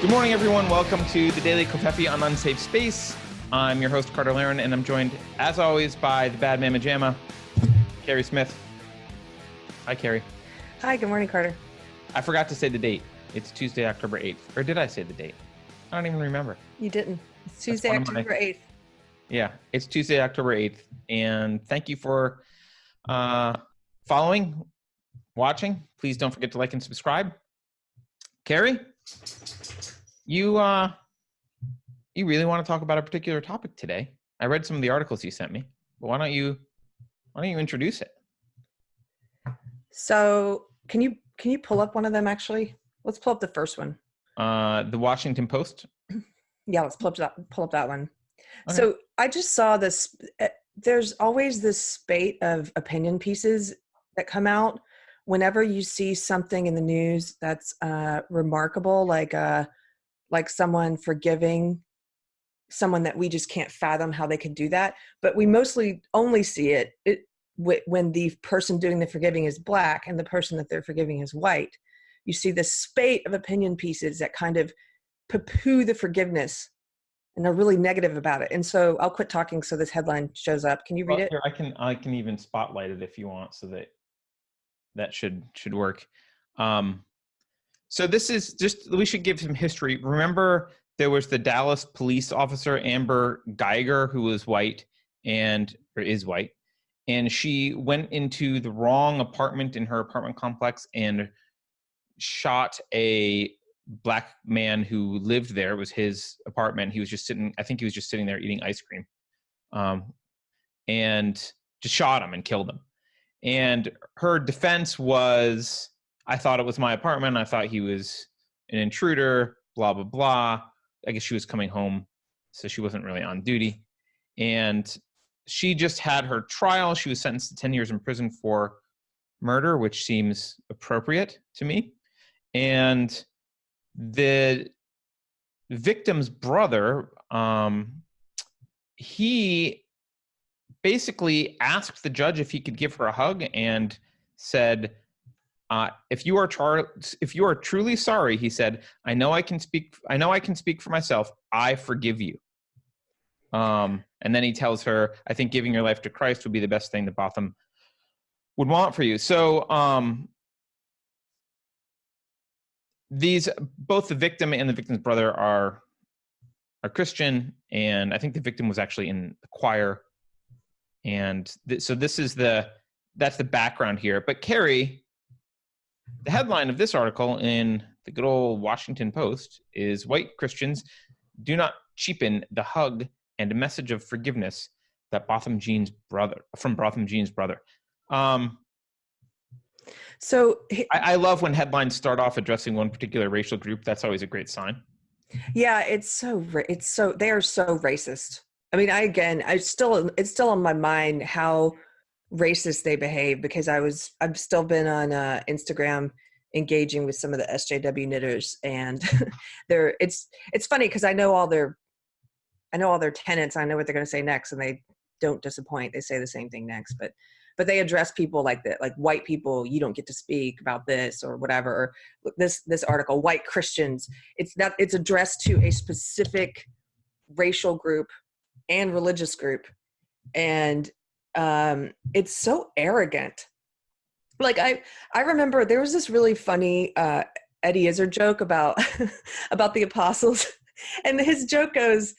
Good morning, everyone. Welcome to the Daily Kofefi on Unsafe Space. I'm your host, Carter Laren, and I'm joined, as always, by the bad mama jamma, Keri Smith. Hi, Keri. Hi, good morning, Carter. I forgot to say the date. It's Tuesday, October 8th. Or did I say the date? I don't even remember. You didn't. It's Tuesday, October 8th. Yeah, it's Tuesday, October 8th. And thank you for following, watching. Please don't forget to like and subscribe. Keri, you really want to talk about a particular topic today. I read some of the articles you sent me, but why don't you introduce it? So can you pull up one of them actually? Let's pull up the first one. The Washington Post. Yeah, let's pull up that one. Okay. So I just saw this. There's always this spate of opinion pieces that come out whenever you see something in the news that's remarkable, like someone forgiving someone that we just can't fathom how they could do that. But we mostly only see it when the person doing the forgiving is Black and the person that they're forgiving is white. You see this spate of opinion pieces that kind of poo-poo the forgiveness and are really negative about it. And so I'll quit talking so this headline shows up. Can you read it? Here, I can even spotlight it if you want, so that should work. So this is just, we should give some history. Remember, there was the Dallas police officer, Amber Guyger, who was white or is white. And she went into the wrong apartment in her apartment complex and shot a Black man who lived there. It was his apartment. He was just sitting there eating ice cream. And just shot him and killed him. And her defense was, I thought it was my apartment. I thought he was an intruder, blah, blah, blah. I guess she was coming home, so she wasn't really on duty. And she just had her trial. She was sentenced to 10 years in prison for murder, which seems appropriate to me. And the victim's brother, he basically asked the judge if he could give her a hug and said, if you are truly sorry, he said, I know I can speak for myself. I forgive you. And then he tells her, I think giving your life to Christ would be the best thing that Botham would want for you. So both the victim and the victim's brother are Christian, and I think the victim was actually in the choir. And so that's the background here. But Keri, the headline of this article in the good old Washington Post is "White Christians Do Not Cheapen the Hug and a Message of Forgiveness that Botham Jean's brother." So I love when headlines start off addressing one particular racial group. That's always a great sign. Yeah, they are so racist. I mean, it's still on my mind how racist they behave, because I've still been on Instagram engaging with some of the SJW knitters, and it's funny because I know all their tenets. I know what they're going to say next, and they don't disappoint. They say the same thing next, but they address people like that, like white people, you don't get to speak about this or whatever. Or this article, white Christians, it's addressed to a specific racial group and religious group. And it's so arrogant. Like I remember there was this really funny Eddie Izzard joke about about the apostles, and his joke goes,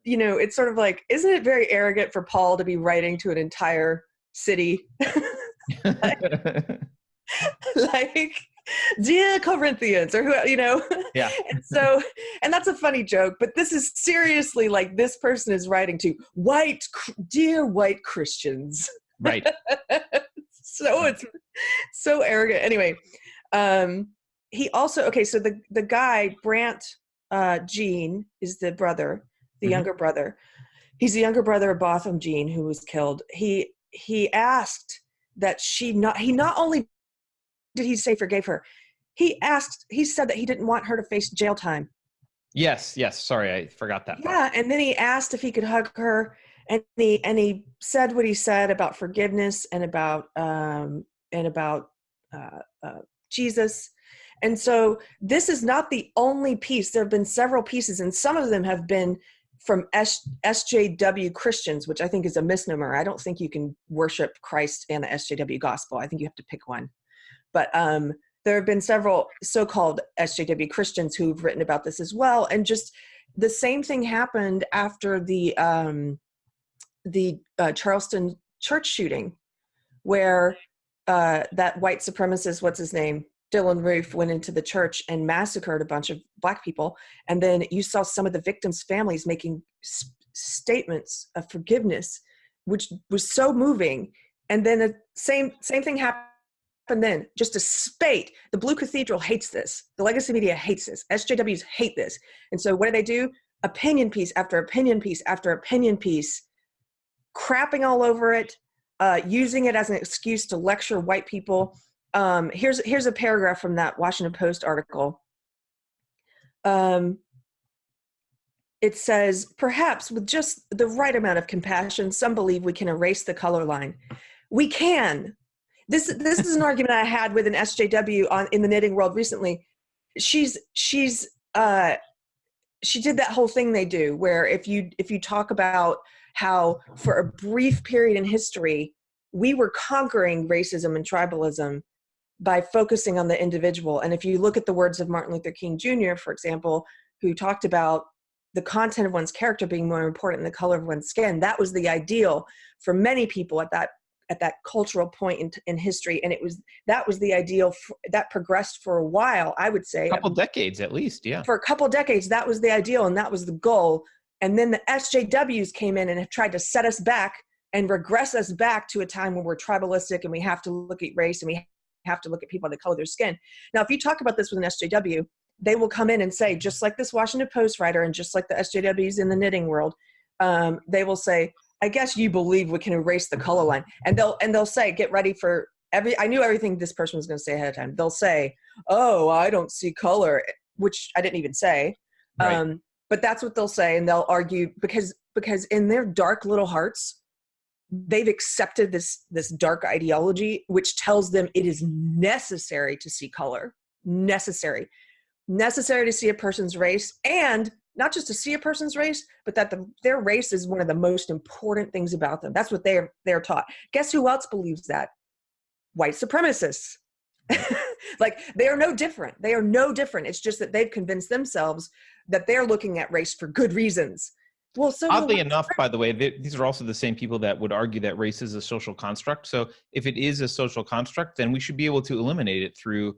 it's sort of like, isn't it very arrogant for Paul to be writing to an entire city like dear Corinthians, or who, Yeah. and that's a funny joke, but this is seriously like, this person is writing to dear white Christians, right? So it's so arrogant. Anyway, he also, so the guy Brandt Jean is the brother, the younger brother. He's the younger brother of Botham Jean, who was killed. He asked that he not only did he say forgave her, he said that he didn't want her to face jail time. Yes. Sorry, I forgot that part. Yeah, and then he asked if he could hug her, and he said what he said about forgiveness and about Jesus. And so this is not the only piece. There have been several pieces, and some of them have been from SJW Christians, which I think is a misnomer. I don't think you can worship Christ and the SJW gospel. I think you have to pick one. But there have been several so-called SJW Christians who've written about this as well. And just the same thing happened after the Charleston church shooting, where that white supremacist, what's his name, Dylan Roof, went into the church and massacred a bunch of Black people. And then you saw some of the victims' families making statements of forgiveness, which was so moving. And then the same thing happened then, just a spate. The Blue Cathedral hates this. The legacy media hates this. SJWs hate this. And so what do? Opinion piece after opinion piece after opinion piece, crapping all over it, using it as an excuse to lecture white people. Here's a paragraph from that Washington Post article. It says, perhaps with just the right amount of compassion, some believe we can erase the color line. We can. This is an argument I had with an SJW in the knitting world recently. She did that whole thing they do where if you talk about how for a brief period in history, we were conquering racism and tribalism by focusing on the individual. And if you look at the words of Martin Luther King Jr., for example, who talked about the content of one's character being more important than the color of one's skin, that was the ideal for many people at that cultural point in history. And that was the ideal that progressed for a while, I would say. A couple decades at least, yeah. For a couple decades, that was the ideal and that was the goal. And then the SJWs came in and have tried to set us back and regress us back to a time when we're tribalistic and we have to look at race and we have to look at people by the color of their skin. Now, if you talk about this with an SJW, they will come in and say, just like this Washington Post writer and just like the SJWs in the knitting world, they will say, I guess you believe we can erase the color line. And they'll say, get ready for I knew everything this person was going to say ahead of time. They'll say, oh, I don't see color, which I didn't even say. Right. But that's what they'll say. And they'll argue because in their dark little hearts, they've accepted this dark ideology, which tells them it is necessary to see color, necessary to see a person's race, and not just to see a person's race, but that their race is one of the most important things about them. That's what they're taught. Guess who else believes that? White supremacists. Like, they are no different. They are no different. It's just that they've convinced themselves that they're looking at race for good reasons. Well, so oddly enough, by the way, these are also the same people that would argue that race is a social construct. So if it is a social construct, then we should be able to eliminate it through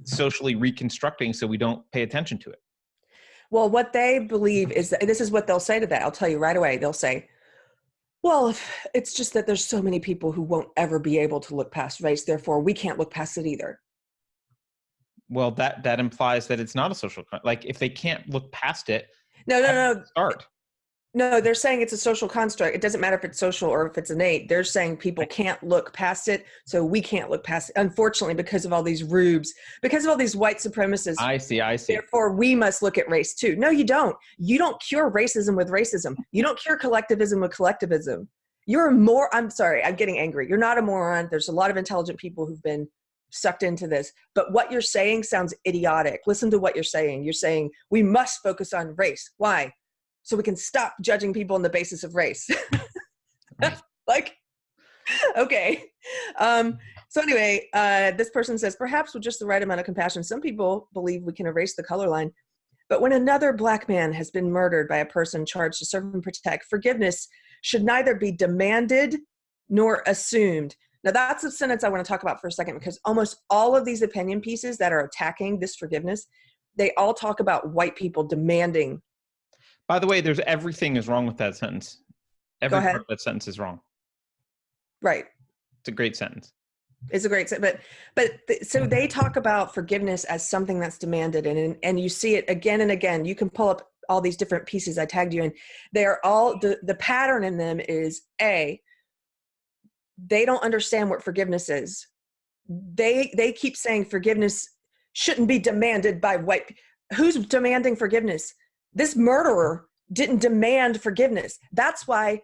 socially reconstructing so we don't pay attention to it. Well, what they believe is that, this is what they'll say to that. I'll tell you right away. They'll say, well, it's just that there's so many people who won't ever be able to look past race. Therefore, we can't look past it either. Well, that implies that it's not a social, like if they can't look past it. No. Start. No, they're saying it's a social construct. It doesn't matter if it's social or if it's innate. They're saying people can't look past it, so we can't look past it. Unfortunately, because of all these rubes, because of all these white supremacists. I see. Therefore, we must look at race too. No, you don't. You don't cure racism with racism. You don't cure collectivism with collectivism. I'm sorry, I'm getting angry. You're not a moron. There's a lot of intelligent people who've been sucked into this. But what you're saying sounds idiotic. Listen to what you're saying. You're saying we must focus on race. Why? So we can stop judging people on the basis of race. Like, okay. So anyway, this person says, perhaps with just the right amount of compassion, some people believe we can erase the color line. But when another Black man has been murdered by a person charged to serve and protect, forgiveness should neither be demanded nor assumed. Now, that's a sentence I want to talk about for a second, because almost all of these opinion pieces that are attacking this forgiveness, they all talk about white people demanding. By the way, everything is wrong with that sentence. Every part of that sentence is wrong. Right. It's a great sentence. It's a great sentence. So they talk about forgiveness as something that's demanded, and you see it again and again. You can pull up all these different pieces I tagged you in. They are all, the pattern in them is they don't understand what forgiveness is. They keep saying forgiveness shouldn't be demanded by white. Who's demanding forgiveness? This murderer didn't demand forgiveness. That's why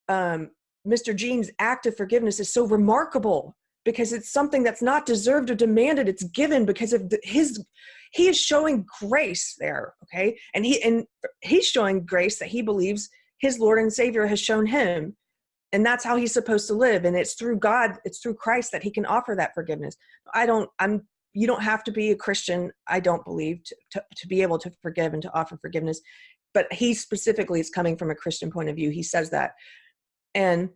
Mr. Jean's act of forgiveness is so remarkable, because it's something that's not deserved or demanded. It's given because of he is showing grace there. Okay. And he's showing grace that he believes his Lord and Savior has shown him. And that's how he's supposed to live. And it's through God, it's through Christ that he can offer that forgiveness. You don't have to be a Christian, I don't believe, to be able to forgive and to offer forgiveness. But he specifically is coming from a Christian point of view. He says that. And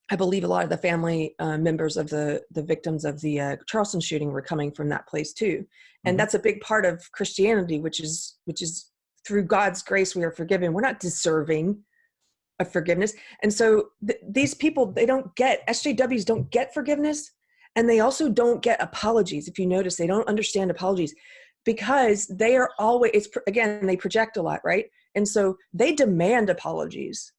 I believe a lot of the family members of the victims of the Charleston shooting were coming from that place too. And that's a big part of Christianity, which is through God's grace we are forgiven. We're not deserving of forgiveness. And so these people, SJWs don't get forgiveness, and they also don't get apologies. If you notice, they don't understand apologies because they are always, again, they project a lot, right? And so they demand apologies.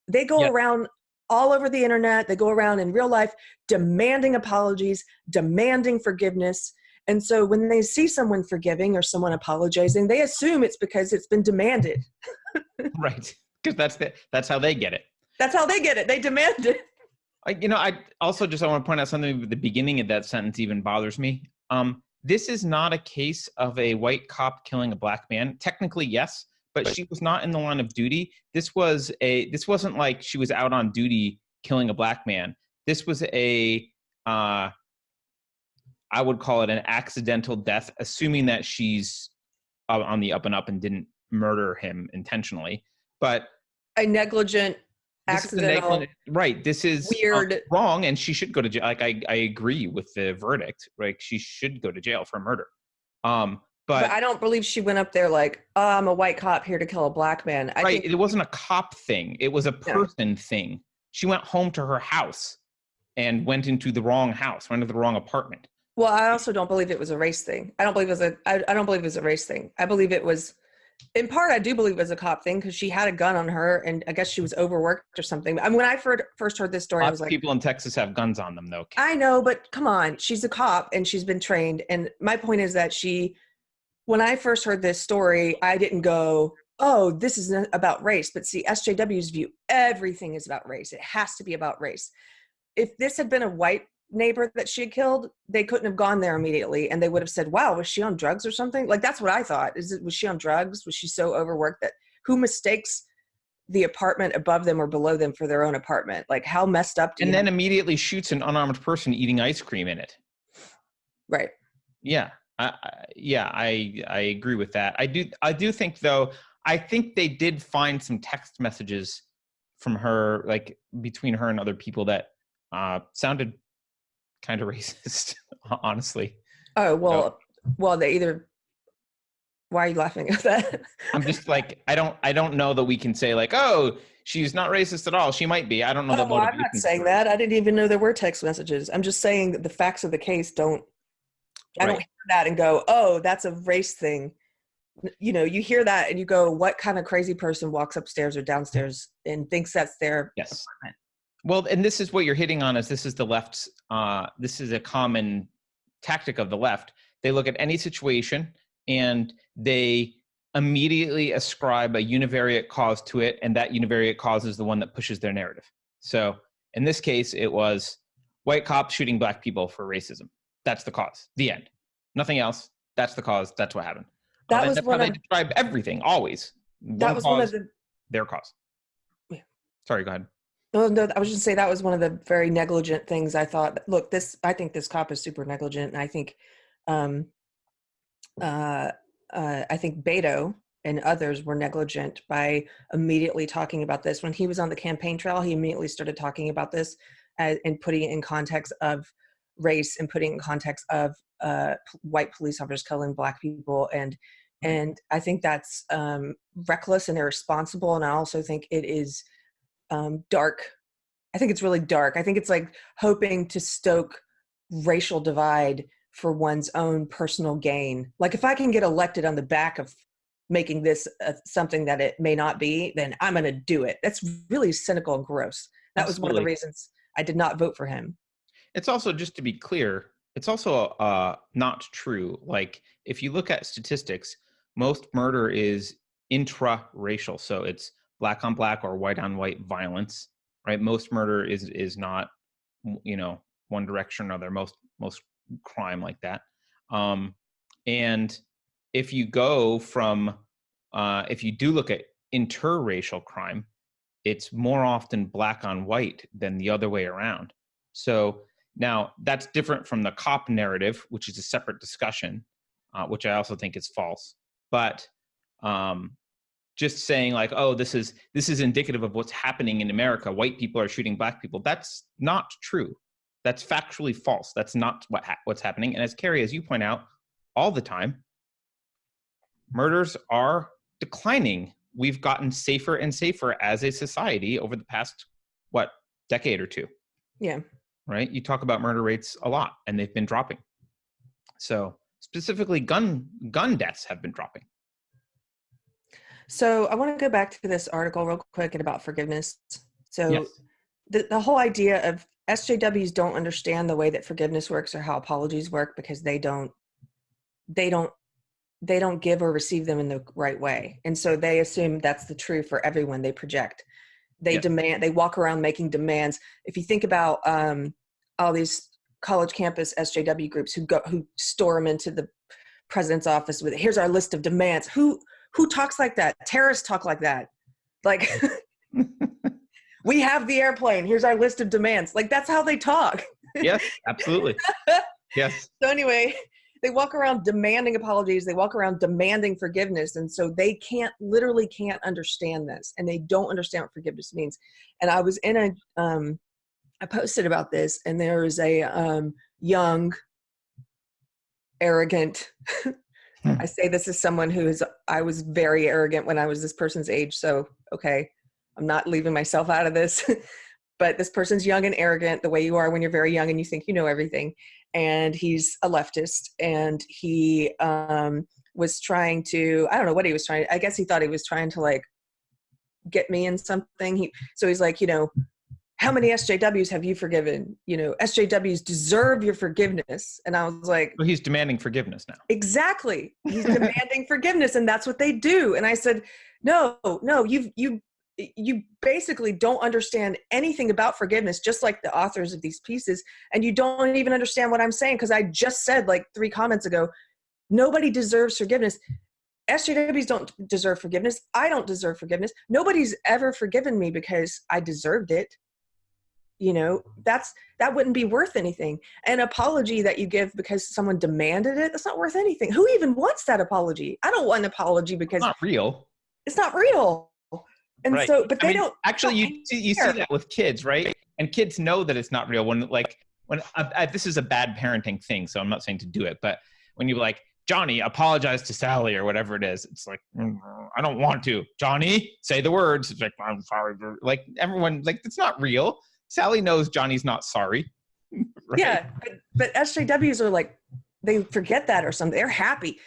They go around all over the internet. They go around in real life demanding apologies, demanding forgiveness. And so when they see someone forgiving or someone apologizing, they assume it's because it's been demanded. Right. Because that's how they get it. That's how they get it. They demand it. I also I want to point out something at the beginning of that sentence even bothers me. This is not a case of a white cop killing a black man. Technically, yes, but she was not in the line of duty. This wasn't like she was out on duty killing a black man. This was I would call it an accidental death, assuming that she's on the up and up and didn't murder him intentionally. But a negligent, accidental, right? This is weird, wrong, and she should go to jail. Like I agree with the verdict. Like she should go to jail for murder. But I don't believe she went up there like, oh, I'm a white cop here to kill a black man. I think it wasn't a cop thing. It was a person thing. She went home to her house and went into the wrong house, went into the wrong apartment. Well, I also don't believe it was a race thing. I don't believe it was a race thing. I believe it was, in part, I do believe it was a cop thing because she had a gun on her, and I guess she was overworked or something. I mean, when I first heard this story, I was like, people in Texas have guns on them, though. I know, but come on, she's a cop and she's been trained. And my point is that when I first heard this story, I didn't go, oh, this is about race. But see, SJWs view everything is about race. It has to be about race. If this had been a white neighbor that she had killed, they couldn't have gone there immediately, and they would have said, wow, was she on drugs or something? Like, that's what I thought. Was she on drugs? Was she so overworked that who mistakes the apartment above them or below them for their own apartment? Like, how messed up do you then immediately shoots an unarmed person eating ice cream in it. Right. Yeah. I agree with that. I do think, though, I think they did find some text messages from her, like between her and other people, that sounded kind of racist, honestly. Oh, well, they either. Why are you laughing at that? I'm just like, I don't know that we can say like, oh, she's not racist at all. She might be. I don't know. I'm not saying that. I didn't even know there were text messages. I'm just saying that the facts of the case don't. I don't hear that and go, oh, that's a race thing. You know, you hear that and you go, what kind of crazy person walks upstairs or downstairs and thinks that's their apartment? Well, and this is what you're hitting on, is this is the left's, this is a common tactic of the left. They look at any situation and they immediately ascribe a univariate cause to it, and that univariate cause is the one that pushes their narrative. So in this case, it was white cops shooting black people for racism. That's the cause. The end. Nothing else. That's the cause. That's what happened. That's how they describe everything, always. That was one of their cause. Yeah. Sorry, go ahead. No, I was just saying that was one of the very negligent things I thought. Look, I think this cop is super negligent, and I think, Beto and others were negligent by immediately talking about this. When he was on the campaign trail, he immediately started talking about this and putting it in context of race and putting it in context of white police officers killing black people, and I think that's reckless and irresponsible. And I also think it is dark. I think it's really dark. I think it's like hoping to stoke racial divide for one's own personal gain. Like, if I can get elected on the back of making this something that it may not be, then I'm going to do it. That's really cynical and gross. That was one of the reasons I did not vote for him. It's also, just to be clear, it's also not true. Like, if you look at statistics, most murder is intra-racial. So it's black on black or white on white violence, right? Most murder is not, one direction or another, most crime like that. And if you go from, if you do look at interracial crime, it's more often black on white than the other way around. So now that's different from the cop narrative, which is a separate discussion, which I also think is false. But just saying like, oh, this is indicative of what's happening in America. White people are shooting black people. That's not true. That's factually false. That's not what's happening. And as Keri, as you point out all the time, murders are declining. We've gotten safer and safer as a society over the past, decade or two. Yeah. Right? You talk about murder rates a lot, and they've been dropping. So specifically gun deaths have been dropping. So I want to go back to this article real quick and about forgiveness. So Yes. the whole idea of SJWs don't understand the way that forgiveness works or how apologies work because they don't give or receive them in the right way. And so they assume that's the truth for everyone. They project. They demand, they walk around making demands. If you think about all these college campus SJW groups who storm into the president's office with, here's our list of demands. Who talks like that? Terrorists talk like that. Like, we have the airplane. Here's our list of demands. Like, that's how they talk. Yes, absolutely. Yes. So anyway, they walk around demanding apologies. They walk around demanding forgiveness. And so they literally can't understand this. And they don't understand what forgiveness means. And I was in I posted about this, and there was a young, arrogant, I say this as someone I was very arrogant when I was this person's age. So, okay, I'm not leaving myself out of this, but this person's young and arrogant the way you are when you're very young and you think you know everything. And he's a leftist, and he was trying to, I don't know what he was trying. I guess he thought he was trying to like get me in something. So he's like, how many SJWs have you forgiven? SJWs deserve your forgiveness. And I was like, well, he's demanding forgiveness now. Exactly. He's demanding forgiveness, and that's what they do. And I said, no, you basically don't understand anything about forgiveness, just like the authors of these pieces. And you don't even understand what I'm saying, because I just said like 3 comments ago, nobody deserves forgiveness. SJWs don't deserve forgiveness. I don't deserve forgiveness. Nobody's ever forgiven me because I deserved it. That wouldn't be worth anything. An apology that you give because someone demanded it, that's not worth anything. Who even wants that apology? I don't want an apology because it's not real. It's not real. And right. So, but they don't. Actually, you see that with kids, right? And kids know that it's not real when this is a bad parenting thing. So I'm not saying to do it, but when you like, Johnny, apologize to Sally or whatever it is, it's like, I don't want to. Johnny, say the words. It's like, I'm sorry. Like everyone, like it's not real. Sally knows Johnny's not sorry. Right? Yeah, but SJWs are like, they forget that or something. They're happy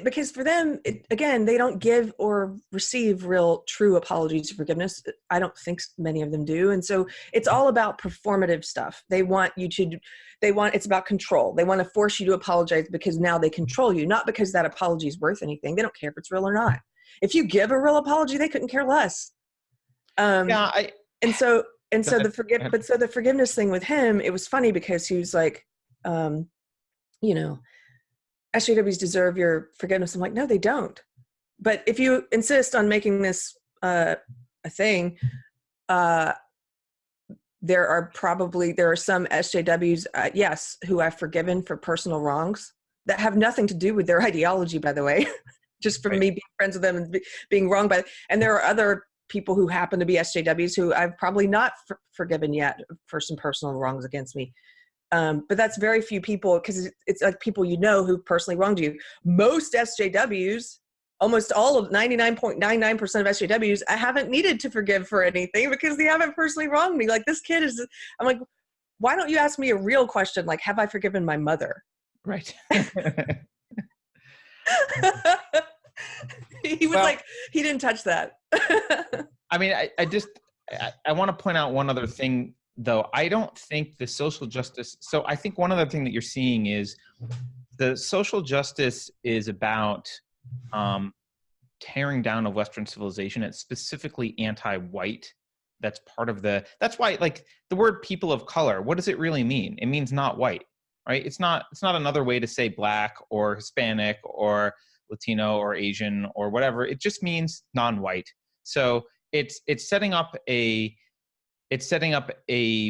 because for them, again, they don't give or receive real, true apologies or forgiveness. I don't think many of them do. And so it's all about performative stuff. It's about control. They want to force you to apologize because now they control you, not because that apology is worth anything. They don't care if it's real or not. If you give a real apology, they couldn't care less. So the forgiveness thing with him, it was funny because he was like, SJWs deserve your forgiveness. I'm like, no, they don't. But if you insist on making this a thing, there are some SJWs, yes, who I've forgiven for personal wrongs that have nothing to do with their ideology, by the way, just from me being friends with them and being wronged by. And there are other people who happen to be SJWs who I've probably not forgiven yet for some personal wrongs against me. But that's very few people, because it's like people who personally wronged you. Most SJWs, almost all of 99.99% of SJWs, I haven't needed to forgive for anything because they haven't personally wronged me. Like this kid I'm like, why don't you ask me a real question? Like, have I forgiven my mother? Right. He was like, he didn't touch that. I mean, I want to point out one other thing, though. I don't think the social justice. So I think one other thing that you're seeing is the social justice is about tearing down of Western civilization. It's specifically anti-white that's part of that's why, like, the word people of color, what does it really mean? It means not white, right? It's not another way to say black or Hispanic or Latino or Asian or whatever. It just means non-white. So it's setting up a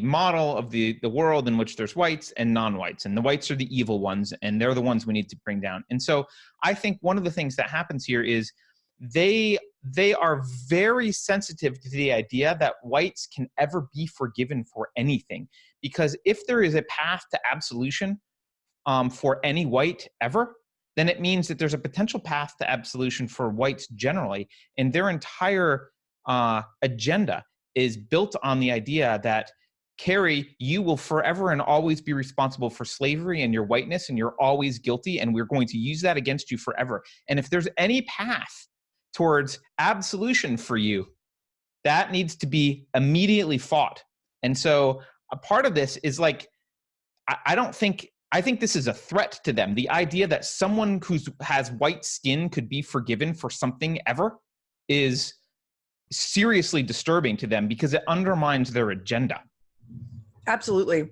model of the world in which there's whites and non-whites, and the whites are the evil ones, and they're the ones we need to bring down. And so I think one of the things that happens here is they are very sensitive to the idea that whites can ever be forgiven for anything, because if there is a path to absolution for any white ever, then it means that there's a potential path to absolution for whites generally, and their entire agenda is built on the idea that, Keri, you will forever and always be responsible for slavery and your whiteness, and you're always guilty, and we're going to use that against you forever. And if there's any path towards absolution for you, that needs to be immediately fought. And so a part of this is like, I think this is a threat to them. The idea that someone who has white skin could be forgiven for something ever is seriously disturbing to them, because it undermines their agenda. Absolutely.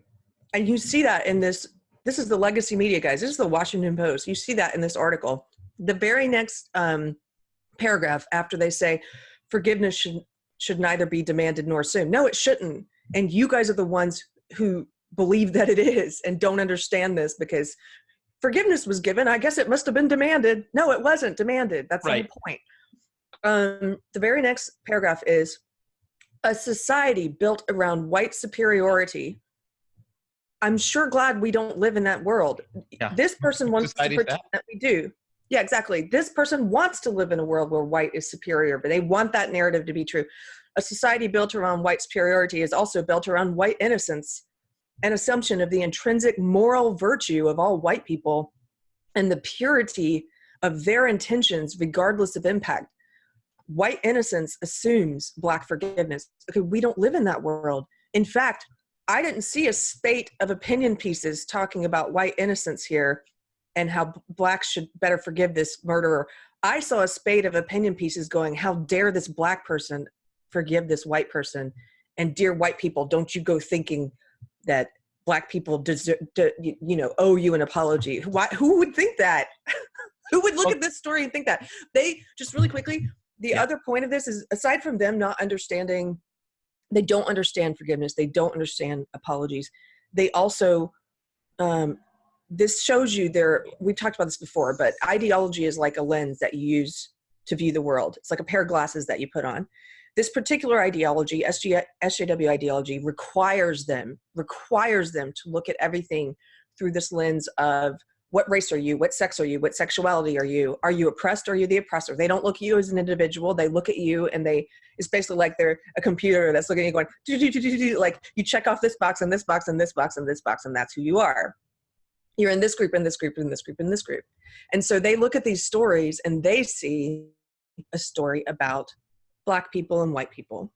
And you see that in this is the legacy media, guys. This is the Washington Post. You see that in this article. The very next paragraph after they say forgiveness should neither be demanded nor assumed. No, it shouldn't. And you guys are the ones who believe that it is and don't understand this, because forgiveness was given. I guess it must have been demanded. No, it wasn't demanded. That's right. The point. The very next paragraph is, a society built around white superiority. I'm sure glad we don't live in that world. Yeah. This person wants to pretend that we do. Yeah, exactly. This person wants to live in a world where white is superior, but they want that narrative to be true. A society built around white superiority is also built around white innocence, an assumption of the intrinsic moral virtue of all white people and the purity of their intentions regardless of impact. White innocence assumes Black forgiveness. Okay, we don't live in that world. In fact, I didn't see a spate of opinion pieces talking about white innocence here and how Blacks should better forgive this murderer. I saw a spate of opinion pieces going, how dare this Black person forgive this white person? And dear white people, don't you go thinking that Black people deserve, owe you an apology. Who would think that? Who would look at this story and think that? They, just really quickly, the other point of this is, aside from them not understanding, they don't understand forgiveness, they don't understand apologies. They also, this shows you we've talked about this before, but ideology is like a lens that you use to view the world. It's like a pair of glasses that you put on. This particular ideology, SJW ideology, requires them to look at everything through this lens of, what race are you? What sex are you? What sexuality are you? Are you oppressed or are you the oppressor? They don't look at you as an individual. They look at you and it's basically like they're a computer that's looking at you going, like you check off this box and this box and this box and this box, and that's who you are. You're in this group, in this group, in this group, in this group. And so they look at these stories and they see a story about Black people and white people.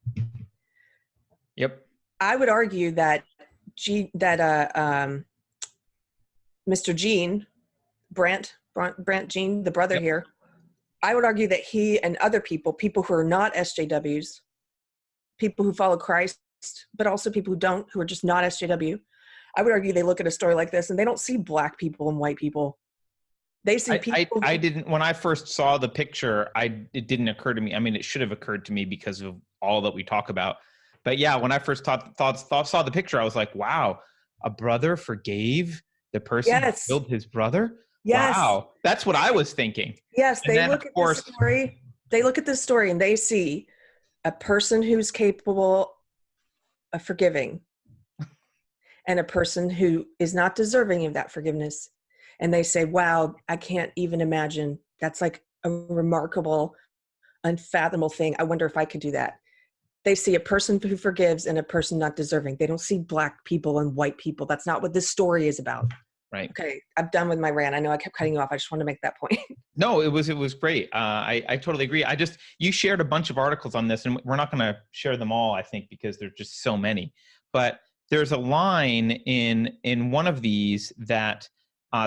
Yep. I would argue that Mr. Jean, Brandt Jean, the brother here, I would argue that he and other people who are not SJWs, people who follow Christ, but also people who don't, who are just not SJW, I would argue they look at a story like this and they don't see Black people and white people. They see people. I didn't, when I first saw the picture, it didn't occur to me. I mean, it should have occurred to me because of all that we talk about. But yeah, when I first saw the picture, I was like, wow, a brother forgave the person who killed his brother? Yes. Wow. That's what I was thinking. Yes, they look at this story. They look at this story and they see a person who's capable of forgiving and a person who is not deserving of that forgiveness. And they say, wow, I can't even imagine. That's like a remarkable, unfathomable thing. I wonder if I could do that. They see a person who forgives and a person not deserving. They don't see Black people and white people. That's not what this story is about. Right. Okay, I'm done with my rant. I know I kept cutting you off. I just want to make that point. No, it was great. I totally agree. You shared a bunch of articles on this, and we're not going to share them all, I think, because there's just so many. But there's a line in one of these that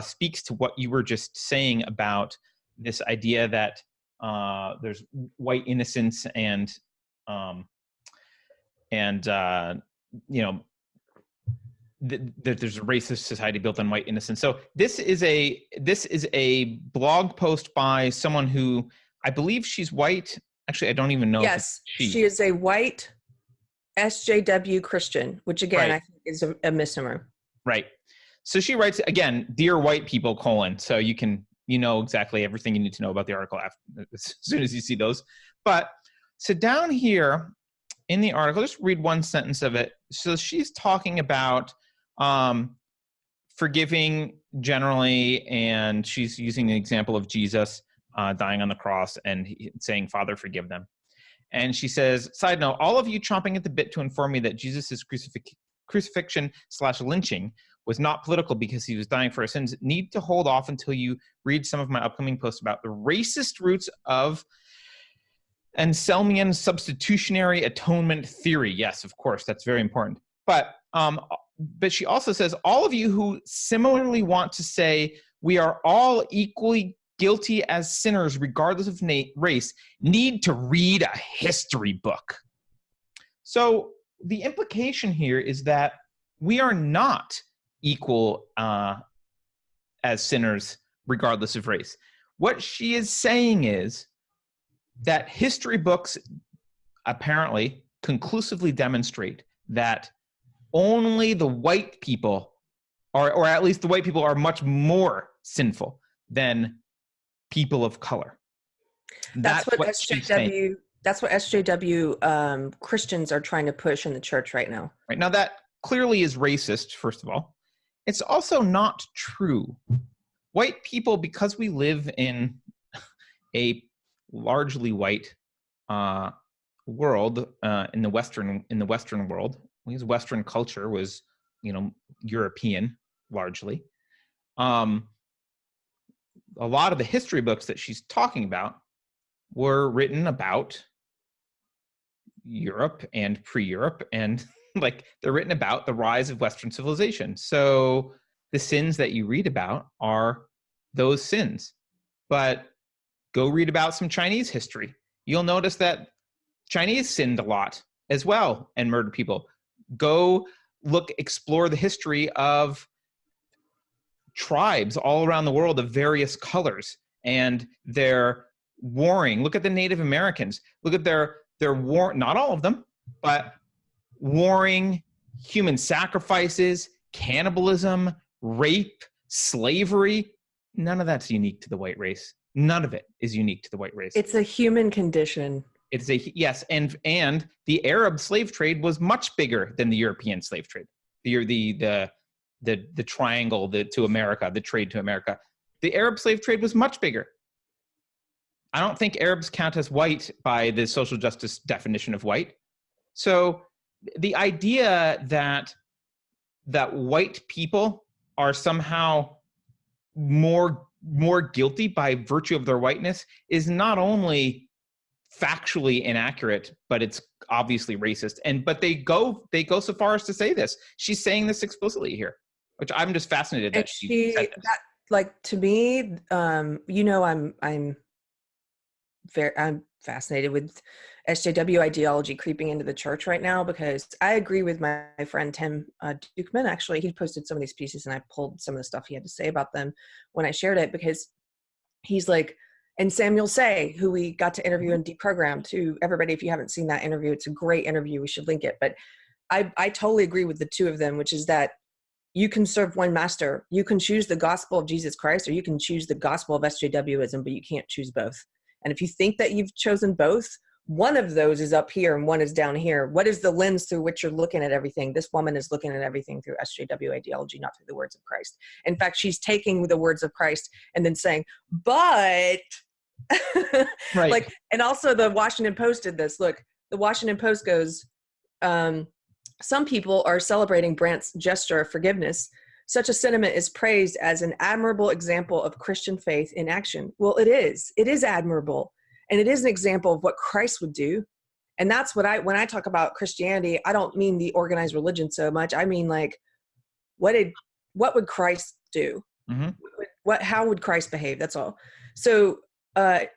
speaks to what you were just saying about this idea that there's white innocence and you know, there's a racist society built on white innocence. So this is a blog post by someone who I believe she's white. Actually, I don't even know if it's she is a white SJW Christian, which again, right. I think is a misnomer. Right. So she writes, again, "Dear white people, colon." So you know exactly everything you need to know about the article as soon as you see those. But so down here in the article, just read one sentence of it. So she's talking about forgiving generally, and she's using the example of Jesus dying on the cross and saying, "Father, forgive them." And she says, side note, all of you chomping at the bit to inform me that Jesus' crucifixion/lynching was not political because he was dying for our sins need to hold off until you read some of my upcoming posts about the racist roots of Anselmian substitutionary atonement theory. Yes, of course, that's very important. But she also says, all of you who similarly want to say we are all equally guilty as sinners regardless of race need to read a history book. So the implication here is that we are not equal as sinners regardless of race. What she is saying is that history books apparently conclusively demonstrate that only the white people or at least the white people are much more sinful than people of color. That's what SJW Christians are trying to push in the church right now. Right now, that clearly is racist, first of all. It's also not true. White people, because we live in a largely white world in the Western world, because Western culture was, European largely. A lot of the history books that she's talking about were written about Europe and pre-Europe, and they're written about the rise of Western civilization. So the sins that you read about are those sins. But go read about some Chinese history. You'll notice that Chinese sinned a lot as well and murdered people. Go explore the history of tribes all around the world of various colors and their warring. Look at the Native Americans. Look at their war, not all of them, but warring, human sacrifices, cannibalism, rape, slavery. None of that's unique to the white race. None of it is unique to the white race. It's a human condition. Yes, and the Arab slave trade was much bigger than the European slave trade. The triangle to America, the trade to America. The Arab slave trade was much bigger. I don't think Arabs count as white by the social justice definition of white. So the idea that white people are somehow more guilty by virtue of their whiteness is not only factually inaccurate, but it's obviously racist. But they go so far as to say this. She's saying this explicitly here, which I'm just fascinated that she said this. To me, I'm fascinated with SJW ideology creeping into the church right now, because I agree with my friend Tim Dukeman. Actually, he posted some of these pieces and I pulled some of the stuff he had to say about them when I shared it, because he's like, and Samuel Sey, who we got to interview and deprogram, to everybody, if you haven't seen that interview, it's a great interview. We should link it. But I totally agree with the two of them, which is that you can serve one master. You can choose the gospel of Jesus Christ, or you can choose the gospel of SJWism, but you can't choose both. And if you think that you've chosen both, one of those is up here and one is down here. What is the lens through which you're looking at everything? This woman is looking at everything through SJW ideology, not through the words of Christ. In fact, she's taking the words of Christ and then saying, but right. And also the Washington Post did this. Look, the Washington Post goes, some people are celebrating Brandt's gesture of forgiveness. Such a sentiment is praised as an admirable example of Christian faith in action. Well, it is. It is admirable. And it is an example of what Christ would do. And that's when I talk about Christianity, I don't mean the organized religion so much. I mean, what would Christ do? Mm-hmm. How would Christ behave? That's all. So the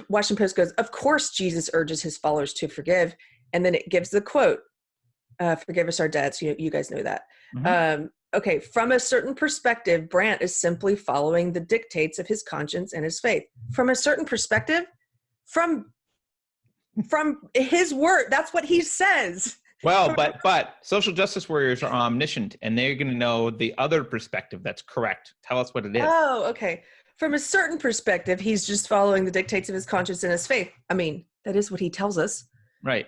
Washington Post goes, of course, Jesus urges his followers to forgive. And then it gives the quote. Forgive us our debts. You guys know that. Mhm. Okay, from a certain perspective, Brandt is simply following the dictates of his conscience and his faith. From a certain perspective, from his word, that's what he says. Well, but social justice warriors are omniscient, and they're going to know the other perspective that's correct. Tell us what it is. Oh, okay. From a certain perspective, he's just following the dictates of his conscience and his faith. I mean, that is what he tells us. Right.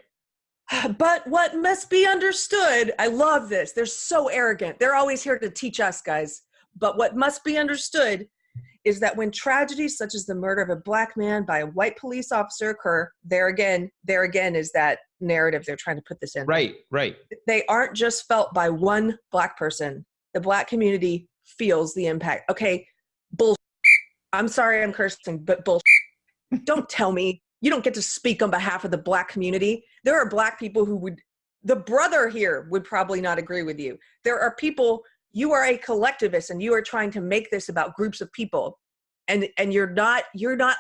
But what must be understood, I love this. They're so arrogant. They're always here to teach us, guys. But what must be understood is that when tragedies such as the murder of a Black man by a white police officer occur, there again is that narrative they're trying to put this in. Right. They aren't just felt by one Black person. The Black community feels the impact. Okay, bullshit. I'm sorry I'm cursing, but bullshit. Don't tell me you don't get to speak on behalf of the Black community. There are Black people who would, the brother here would probably not agree with you. There are people, you are a collectivist and you are trying to make this about groups of people. And you're not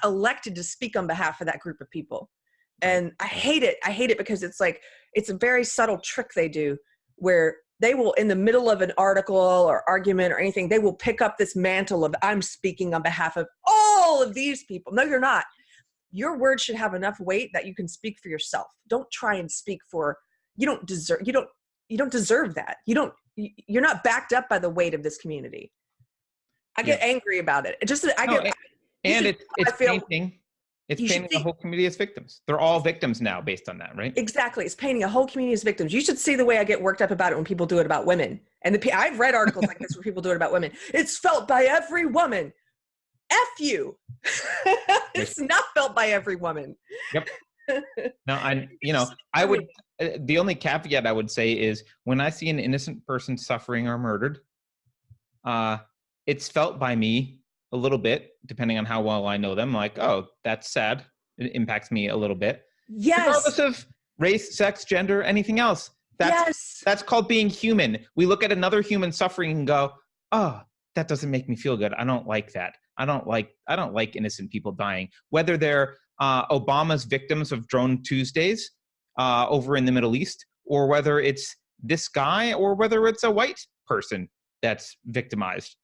elected to speak on behalf of that group of people. And I hate it. I hate it because it's like, it's a very subtle trick they do where they will, in the middle of an article or argument or anything, they will pick up this mantle of, I'm speaking on behalf of all of these people. No, you're not. Your words should have enough weight that you can speak for yourself. Don't try and speak for, you don't deserve that. You're not backed up by the weight of this community. I get angry about it. It's painting the whole community as victims. They're all victims now based on that, right? Exactly. It's painting a whole community as victims. You should see the way I get worked up about it when people do it about women. And I've read articles like this where people do it about women. It's felt by every woman. F you. It's not felt by every woman. Yep. No, I would, the only caveat I would say is when I see an innocent person suffering or murdered, it's felt by me a little bit, depending on how well I know them. Like, oh, that's sad. It impacts me a little bit. Yes. Regardless of race, sex, gender, anything else. That's called being human. We look at another human suffering and go, oh, that doesn't make me feel good. I don't like that. I don't like innocent people dying. Whether they're Obama's victims of Drone Tuesdays over in the Middle East, or whether it's this guy, or whether it's a white person that's victimized.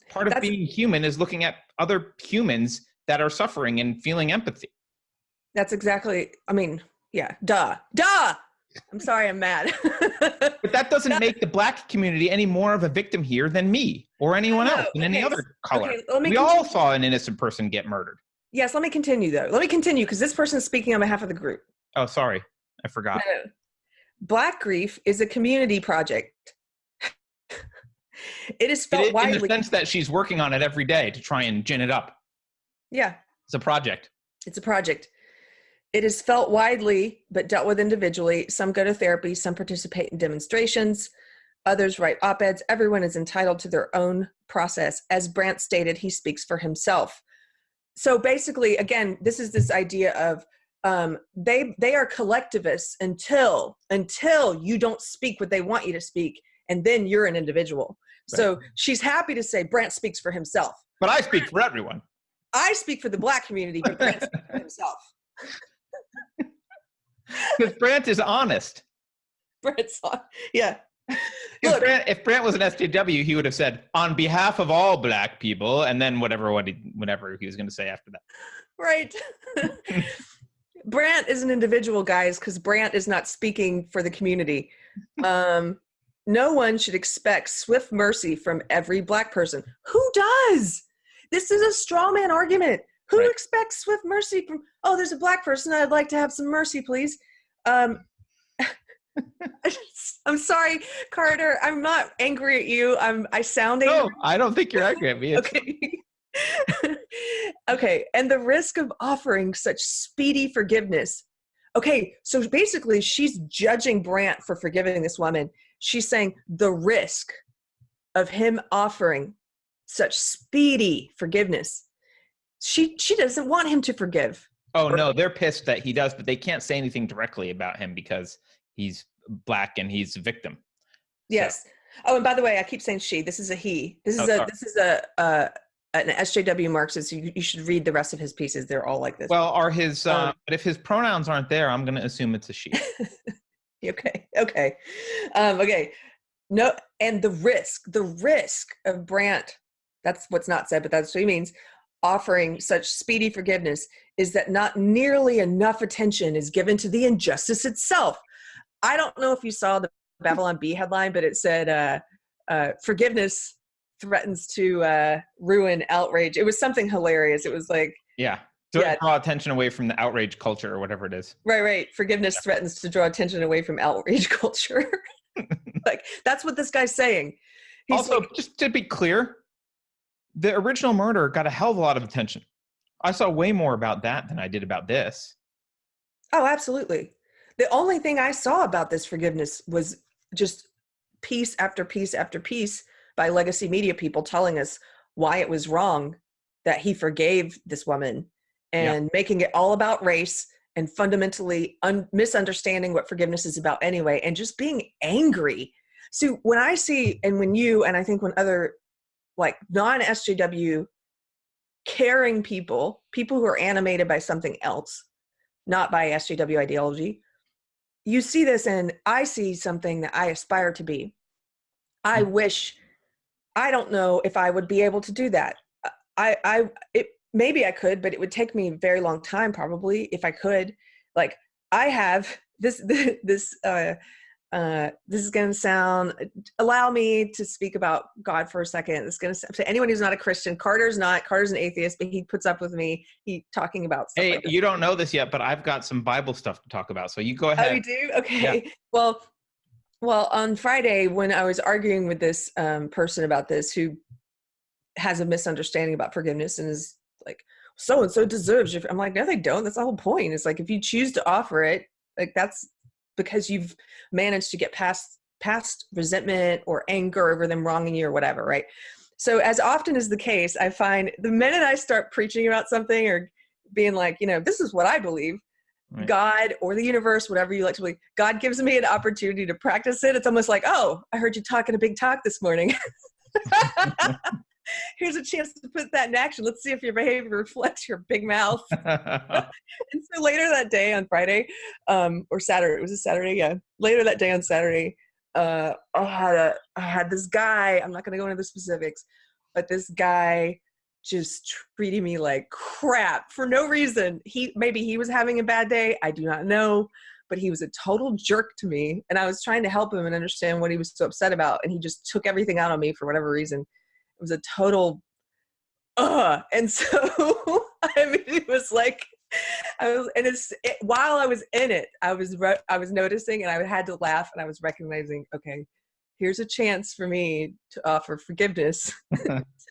Part of being human is looking at other humans that are suffering and feeling empathy. That's exactly, duh. I'm sorry, I'm mad. But that doesn't make the Black community any more of a victim here than me or anyone else in any other color. We all saw an innocent person get murdered. Yes, let me continue though. Let me continue because this person is speaking on behalf of the group. Oh, sorry. I forgot. No. Black grief is a community project. It is felt widely. In the sense that she's working on it every day to try and gin it up. Yeah. It's a project. It's a project. It is felt widely, but dealt with individually. Some go to therapy, some participate in demonstrations, others write op-eds. Everyone is entitled to their own process. As Brandt stated, he speaks for himself. So basically, again, this is this idea of they are collectivists until you don't speak what they want you to speak, and then you're an individual. Right. So she's happy to say Brandt speaks for himself. But I speak for everyone. I speak for the Black community, but Brandt speaks for himself. Because Brandt is honest. Yeah. If Brandt was an SJW, he would have said, on behalf of all Black people, and then whatever he was going to say after that. Right. Brandt is an individual, guys, because Brandt is not speaking for the community. No one should expect swift mercy from every Black person. Who does? This is a straw man argument. Who expects swift mercy from, oh, there's a Black person. I'd like to have some mercy, please. I'm sorry, Carter. I'm not angry at you. I sound angry. No, I don't think you're angry at me. Okay. Okay. And the risk of offering such speedy forgiveness. Okay. So basically she's judging Brandt for forgiving this woman. She's saying the risk of him offering such speedy forgiveness. She doesn't want him to forgive. Oh, no, they're pissed that he does, but they can't say anything directly about him because he's Black and he's a victim. Yes. So. Oh, and by the way, I keep saying she. This is a he. This is an SJW Marxist. You should read the rest of his pieces. They're all like this. Well, but if his pronouns aren't there, I'm going to assume it's a she. Okay. Okay. Okay. No, and the risk of Brandt, that's what's not said, but that's what he means, offering such speedy forgiveness is that not nearly enough attention is given to the injustice itself. I don't know if you saw the Babylon Bee headline, but it said forgiveness threatens to ruin outrage. It was something hilarious. It was like, Yeah. yeah, Draw attention away from the outrage culture or whatever it is. right. Forgiveness threatens to draw attention away from outrage culture. Like, that's what this guy's saying. He's Also, like, just to be clear, the original murder got a hell of a lot of attention. I saw way more about that than I did about this. oh, absolutely. The only thing I saw about this forgiveness was just piece after piece after piece by legacy media people telling us why it was wrong that he forgave this woman, and making it all about race and fundamentally misunderstanding what forgiveness is about anyway, and just being angry. So when I see, and when you, and I think when other like non-SJW caring people who are animated by something else, not by SJW ideology, you see this, and I see something that I aspire to be. I wish, I don't know if I would be able to do that. Maybe I could, but it would take me a very long time, probably, if I could. Like, I have this is going to sound, allow me to speak about God for a second. It's going to say anyone who's not a Christian, Carter's an atheist, but he puts up with me. He talking about stuff. Hey, like this. You don't know this yet, but I've got some Bible stuff to talk about. So you go ahead. Oh, you do? Okay. Yeah. Well, on Friday, when I was arguing with this person about this, who has a misunderstanding about forgiveness and is like, so-and-so deserves you. I'm like, no, they don't. That's the whole point. It's like, if you choose to offer it, like, that's because you've managed to get past resentment or anger over them wronging you or whatever, right? So as often is the case, I find the minute I start preaching about something or being like, this is what I believe, right, God or the universe, whatever you like to believe, God gives me an opportunity to practice it. It's almost like, oh, I heard you talking a big talk this morning. Here's a chance to put that in action. Let's see if your behavior reflects your big mouth. And so later that day on Friday, or Saturday, it was a Saturday, yeah. Later that day on Saturday, I had this guy, I'm not going to go into the specifics, but this guy just treated me like crap for no reason. Maybe he was having a bad day. I do not know, but he was a total jerk to me. And I was trying to help him and understand what he was so upset about. And he just took everything out on me for whatever reason. It was a total, and so, I mean, it was like, while I was in it, I was noticing, and I had to laugh, and I was recognizing, okay, here's a chance for me to offer forgiveness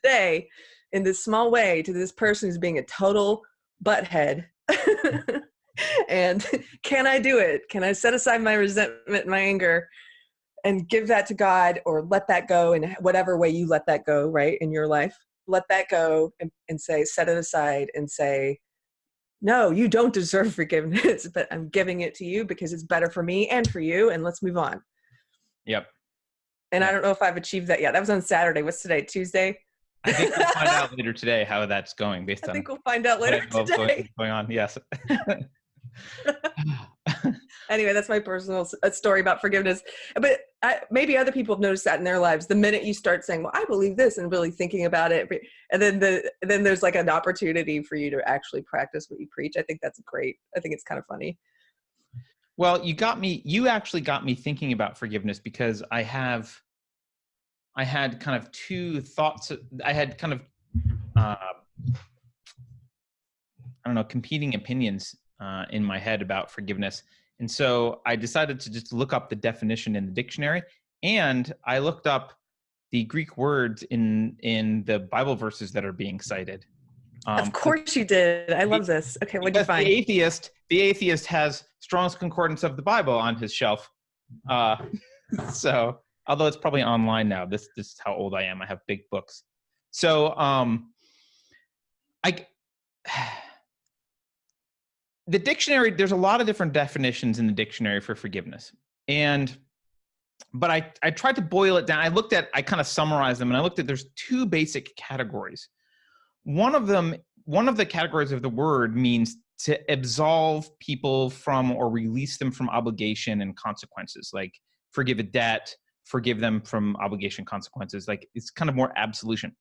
today in this small way to this person who's being a total butthead. And can I do it? Can I set aside my resentment and my anger and give that to God, or let that go in whatever way you let that go, right, in your life? Let that go and say, set it aside and say, no, you don't deserve forgiveness, but I'm giving it to you because it's better for me and for you, and let's move on. Yep. And I don't know if I've achieved that yet. That was on Saturday. What's today? Tuesday? I think we'll find out later today how that's going I think we'll find out later today. Going on, yes. Anyway, that's my personal story about forgiveness. But maybe other people have noticed that in their lives. The minute you start saying, well, I believe this, and really thinking about it, and then there's like an opportunity for you to actually practice what you preach. I think that's great. I think it's kind of funny. Well, you actually got me thinking about forgiveness, because I had kind of two thoughts. I had kind of, competing opinions in my head about forgiveness. And so I decided to just look up the definition in the dictionary, and I looked up the Greek words in the Bible verses that are being cited. Of course you did. I love this. Okay, what'd you find? The atheist has Strong's Concordance of the Bible on his shelf. So, although it's probably online now, this is how old I am. I have big books. So, the dictionary, there's a lot of different definitions in the dictionary for forgiveness. But I tried to boil it down. I kind of summarized them, and I looked at, there's two basic categories. One of the categories of the word means to absolve people from or release them from obligation and consequences, like forgive a debt, forgive them from obligation consequences. Like it's kind of more absolution.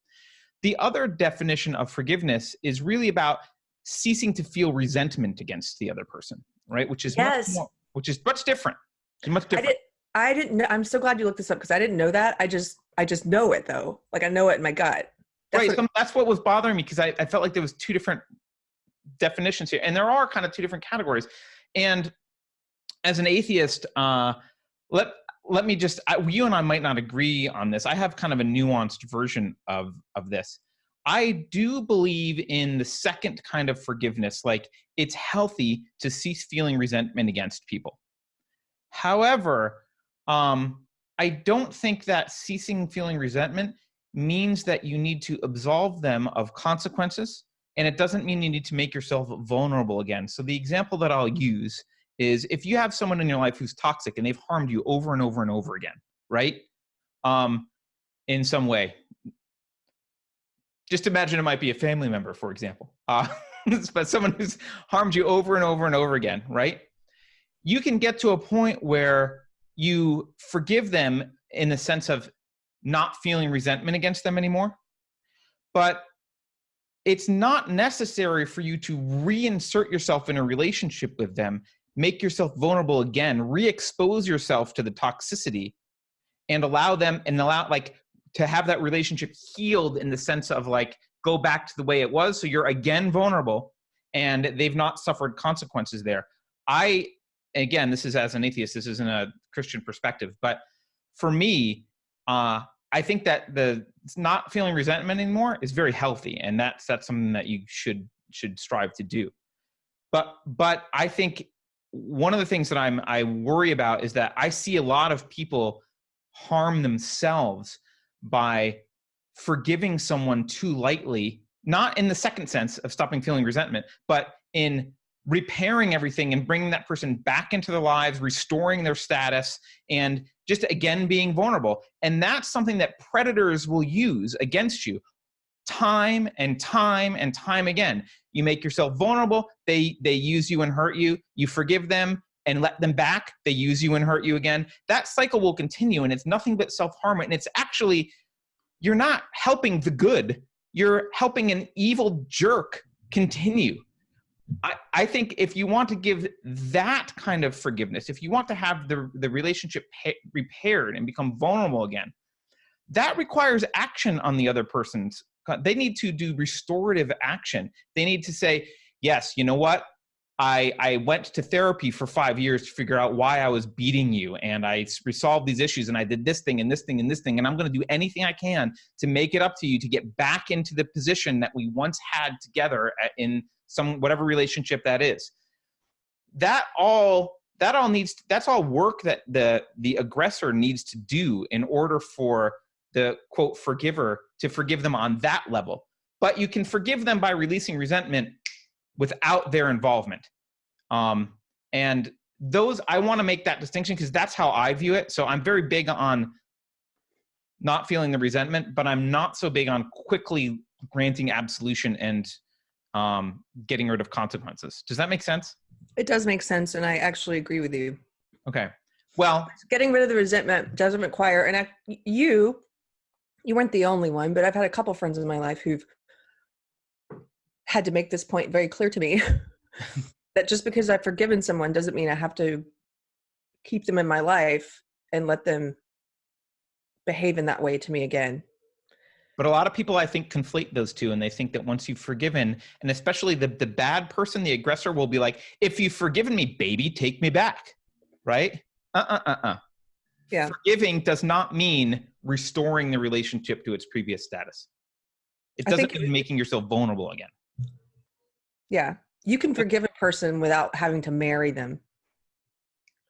The other definition of forgiveness is really about ceasing to feel resentment against the other person, right? Which is Yes. much different. It's much different. I didn't know. I'm so glad you looked this up because I didn't know that. I just know it though. Like I know it in my gut. That's what was bothering me, because I felt like there was two different definitions here, and there are kind of two different categories. And as an atheist, let me just, you and I might not agree on this. I have kind of a nuanced version of this. I do believe in the second kind of forgiveness. Like it's healthy to cease feeling resentment against people. However, I don't think that ceasing feeling resentment means that you need to absolve them of consequences. And it doesn't mean you need to make yourself vulnerable again. So the example that I'll use is if you have someone in your life who's toxic and they've harmed you over and over and over again, right? In some way. Just imagine it might be a family member, for example. But someone who's harmed you over and over and over again, right? You can get to a point where you forgive them in the sense of not feeling resentment against them anymore. But it's not necessary for you to reinsert yourself in a relationship with them, make yourself vulnerable again, re-expose yourself to the toxicity, and allow to have that relationship healed in the sense of like, go back to the way it was. So you're again vulnerable and they've not suffered consequences there. Again, this is as an atheist, this isn't a Christian perspective, but for me, I think that not feeling resentment anymore is very healthy, and that's something that you should strive to do. But I think one of the things that I worry about is that I see a lot of people harm themselves by forgiving someone too lightly, not in the second sense of stopping feeling resentment, but in repairing everything and bringing that person back into their lives, restoring their status, and just again being vulnerable. And that's something that predators will use against you time and time and time again. You make yourself vulnerable, they use you and hurt you. You forgive them and let them back, they use you and hurt you again. That cycle will continue, and it's nothing but self-harm. And it's actually, you're not helping the good, you're helping an evil jerk continue. I think if you want to give that kind of forgiveness, if you want to have the relationship repaired and become vulnerable again, that requires action on the other person's. They need to do restorative action. They need to say, yes, you know what? I went to therapy for 5 years to figure out why I was beating you, and I resolved these issues, and I did this thing and this thing and this thing, and I'm going to do anything I can to make it up to you to get back into the position that we once had together in some whatever relationship that is. That's all work that the aggressor needs to do in order for the quote forgiver to forgive them on that level. But you can forgive them by releasing resentment without their involvement. And those, I want to make that distinction because that's how I view it. So I'm very big on not feeling the resentment, but I'm not so big on quickly granting absolution and getting rid of consequences. Does that make sense? It does make sense, and I actually agree with you. Okay. Well, getting rid of the resentment doesn't require, and you weren't the only one, but I've had a couple friends in my life who've had to make this point very clear to me that just because I've forgiven someone doesn't mean I have to keep them in my life and let them behave in that way to me again. But a lot of people, I think, conflate those two, and they think that once you've forgiven, and especially the bad person, the aggressor, will be like, if you've forgiven me, baby, take me back, right? Yeah. Forgiving does not mean restoring the relationship to its previous status. It doesn't mean making yourself vulnerable again. Yeah. You can forgive a person without having to marry them.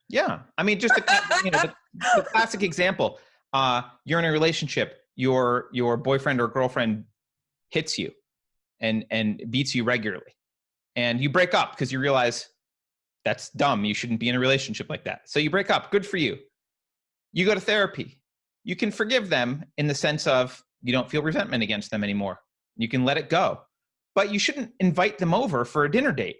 Yeah. I mean, just the classic example. You're in a relationship. Your boyfriend or girlfriend hits you and beats you regularly. And you break up because you realize that's dumb. You shouldn't be in a relationship like that. So you break up. Good for you. You go to therapy. You can forgive them in the sense of you don't feel resentment against them anymore. You can let it go. But you shouldn't invite them over for a dinner date.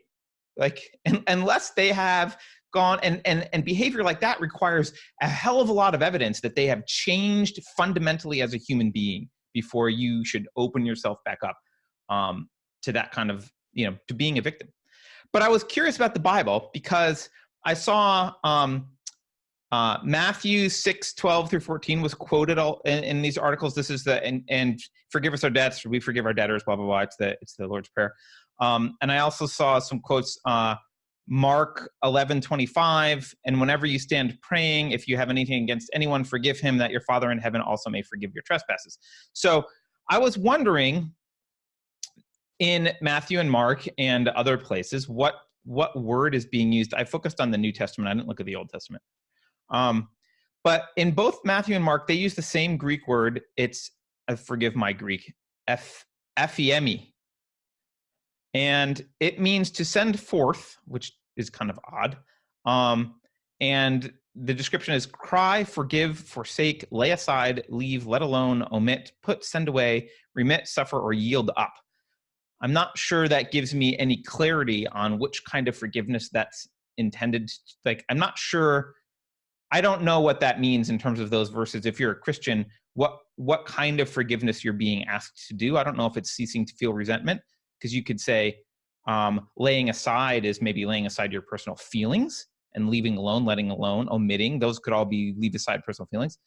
Like, unless they have gone and behavior like that requires a hell of a lot of evidence that they have changed fundamentally as a human being before you should open yourself back up to that kind of, to being a victim. But I was curious about the Bible because I saw Matthew 6:12-14 was quoted all in these articles. This is and forgive us our debts, we forgive our debtors, blah, blah, blah. It's the Lord's Prayer. And I also saw some quotes, Mark 11:25, and whenever you stand praying, if you have anything against anyone, forgive him, that your Father in heaven also may forgive your trespasses. So I was wondering, in Matthew and Mark and other places, what word is being used. I focused on the New Testament. I didn't look at the Old Testament. But in both Matthew and Mark, they use the same Greek word. It's, forgive my Greek, ephemi. And it means to send forth, which is kind of odd. And the description is cry, forgive, forsake, lay aside, leave, let alone, omit, put, send away, remit, suffer, or yield up. I'm not sure that gives me any clarity on which kind of forgiveness that's intended. Like, I'm not sure. I don't know what that means in terms of those verses. If you're a Christian, what kind of forgiveness you're being asked to do. I don't know if it's ceasing to feel resentment, because you could say laying aside is maybe laying aside your personal feelings, and leaving alone, letting alone, omitting. Those could all be leave aside personal feelings.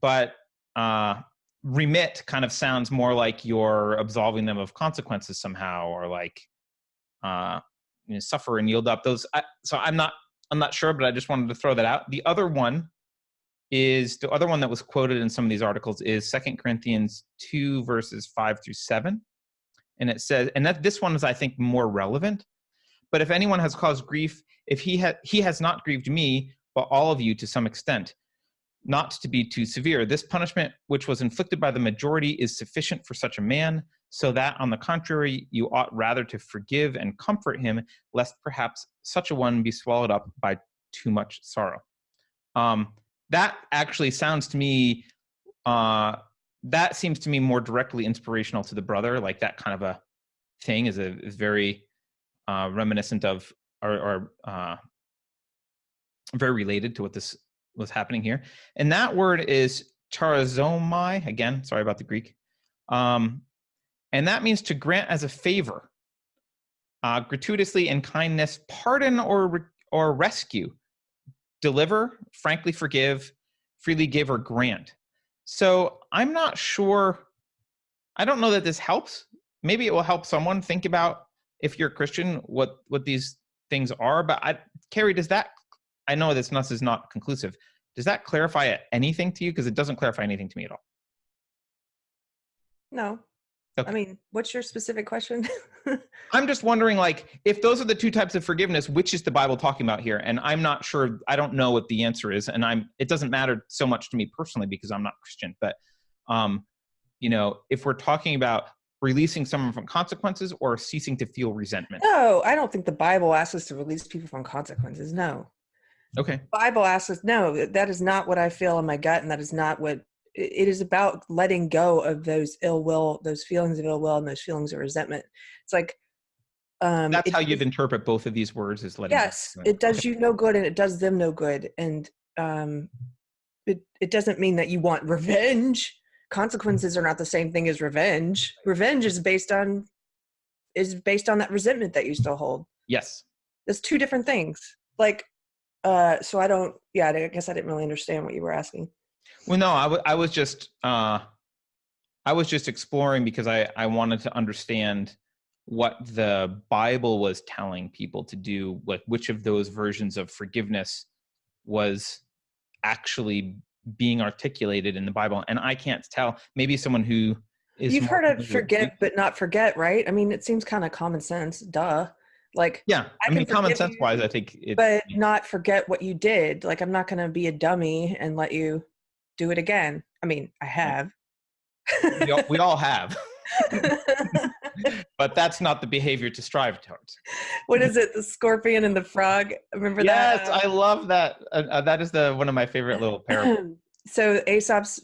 But remit kind of sounds more like you're absolving them of consequences somehow, or like suffer and yield up. So I'm not sure, but I just wanted to throw that out. The other one that was quoted in some of these articles is 2 Corinthians 2 verses 5-7. And it says, and this one is, I think, more relevant. But if anyone has caused grief, if he has not grieved me, but all of you to some extent, not to be too severe. This punishment, which was inflicted by the majority, is sufficient for such a man, so that, on the contrary, you ought rather to forgive and comfort him, lest perhaps such a one be swallowed up by too much sorrow. That actually sounds to me, that seems to me more directly inspirational to the brother. Like, that kind of a thing is very reminiscent of, or very related to what this was happening here. And that word is charizomai. Again, sorry about the Greek. And that means to grant as a favor, gratuitously in kindness, pardon or rescue, deliver, frankly forgive, freely give, or grant. So I'm not sure. I don't know that this helps. Maybe it will help someone think about, if you're a Christian, what these things are. But Keri, does that, I know this is not conclusive. Does that clarify anything to you? Because it doesn't clarify anything to me at all. No. Okay. I mean, what's your specific question? I'm just wondering, like, if those are the two types of forgiveness, which is the Bible talking about here? And I'm not sure. I don't know what the answer is. And it doesn't matter so much to me personally because I'm not Christian. But, if we're talking about releasing someone from consequences or ceasing to feel resentment. No, I don't think the Bible asks us to release people from consequences. No. Okay. The Bible asks us, no, that is not what I feel in my gut. And that is not what it is about. Letting go of those ill will, those feelings of ill will, and those feelings of resentment. It's like, that's how you'd interpret both of these words, is letting go. Yes, it does you no good and it does them no good. And it doesn't mean that you want revenge. Consequences are not the same thing as revenge. Revenge is based on that resentment that you still hold. Yes. There's two different things. Like, so I guess I didn't really understand what you were asking. Well, no, I was just exploring because I wanted to understand what the Bible was telling people to do, like which of those versions of forgiveness was actually being articulated in the Bible. And I can't tell. Maybe someone who is... You've heard of forgive but not forget, right? I mean, it seems kind of common sense. Duh. Like, yeah, I mean, common sense wise, I think but not forget what you did. Like, I'm not going to be a dummy and let you do it again. I mean, I have. We all have. But that's not the behavior to strive towards. What is it? The scorpion and the frog? Remember that? Yes, I love that. That is one of my favorite little parables. So Aesop's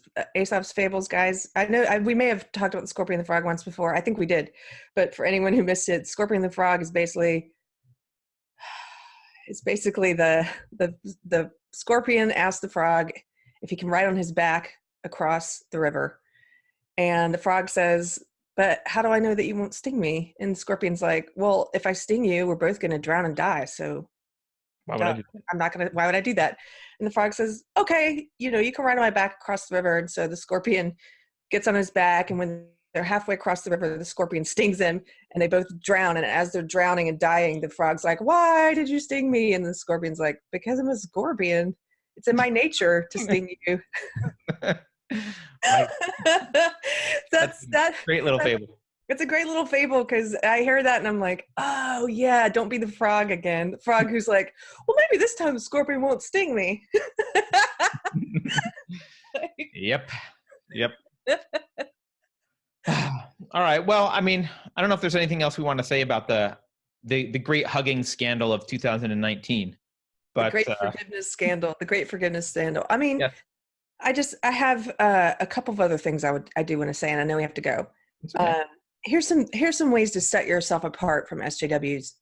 fables, guys. I know we may have talked about the Scorpion and the Frog once before. I think we did, but for anyone who missed it, Scorpion and the Frog is basically the scorpion asks the frog if he can ride on his back across the river, and the frog says, "But how do I know that you won't sting me?" And the scorpion's like, "Well, if I sting you, we're both going to drown and die. So Why would I do that? I'm not going to, why would I do that?" And the frog says, "Okay, you can ride on my back across the river." And so the scorpion gets on his back, and when they're halfway across the river, the scorpion stings him, and they both drown. And as they're drowning and dying, the frog's like, "Why did you sting me?" And the scorpion's like, "Because I'm a scorpion. It's in my nature to sting you." Right. That's that. Great little fable. It's a great little fable because I hear that and I'm like, oh yeah, don't be the frog again. The frog who's like, well, maybe this time the scorpion won't sting me. Yep. All right. Well, I mean, I don't know if there's anything else we want to say about the great hugging scandal of 2019. But the great forgiveness scandal. The great forgiveness scandal. I mean, yes. I have a couple of other things I do want to say, and I know we have to go. Okay. Here's some ways to set yourself apart from SJWs.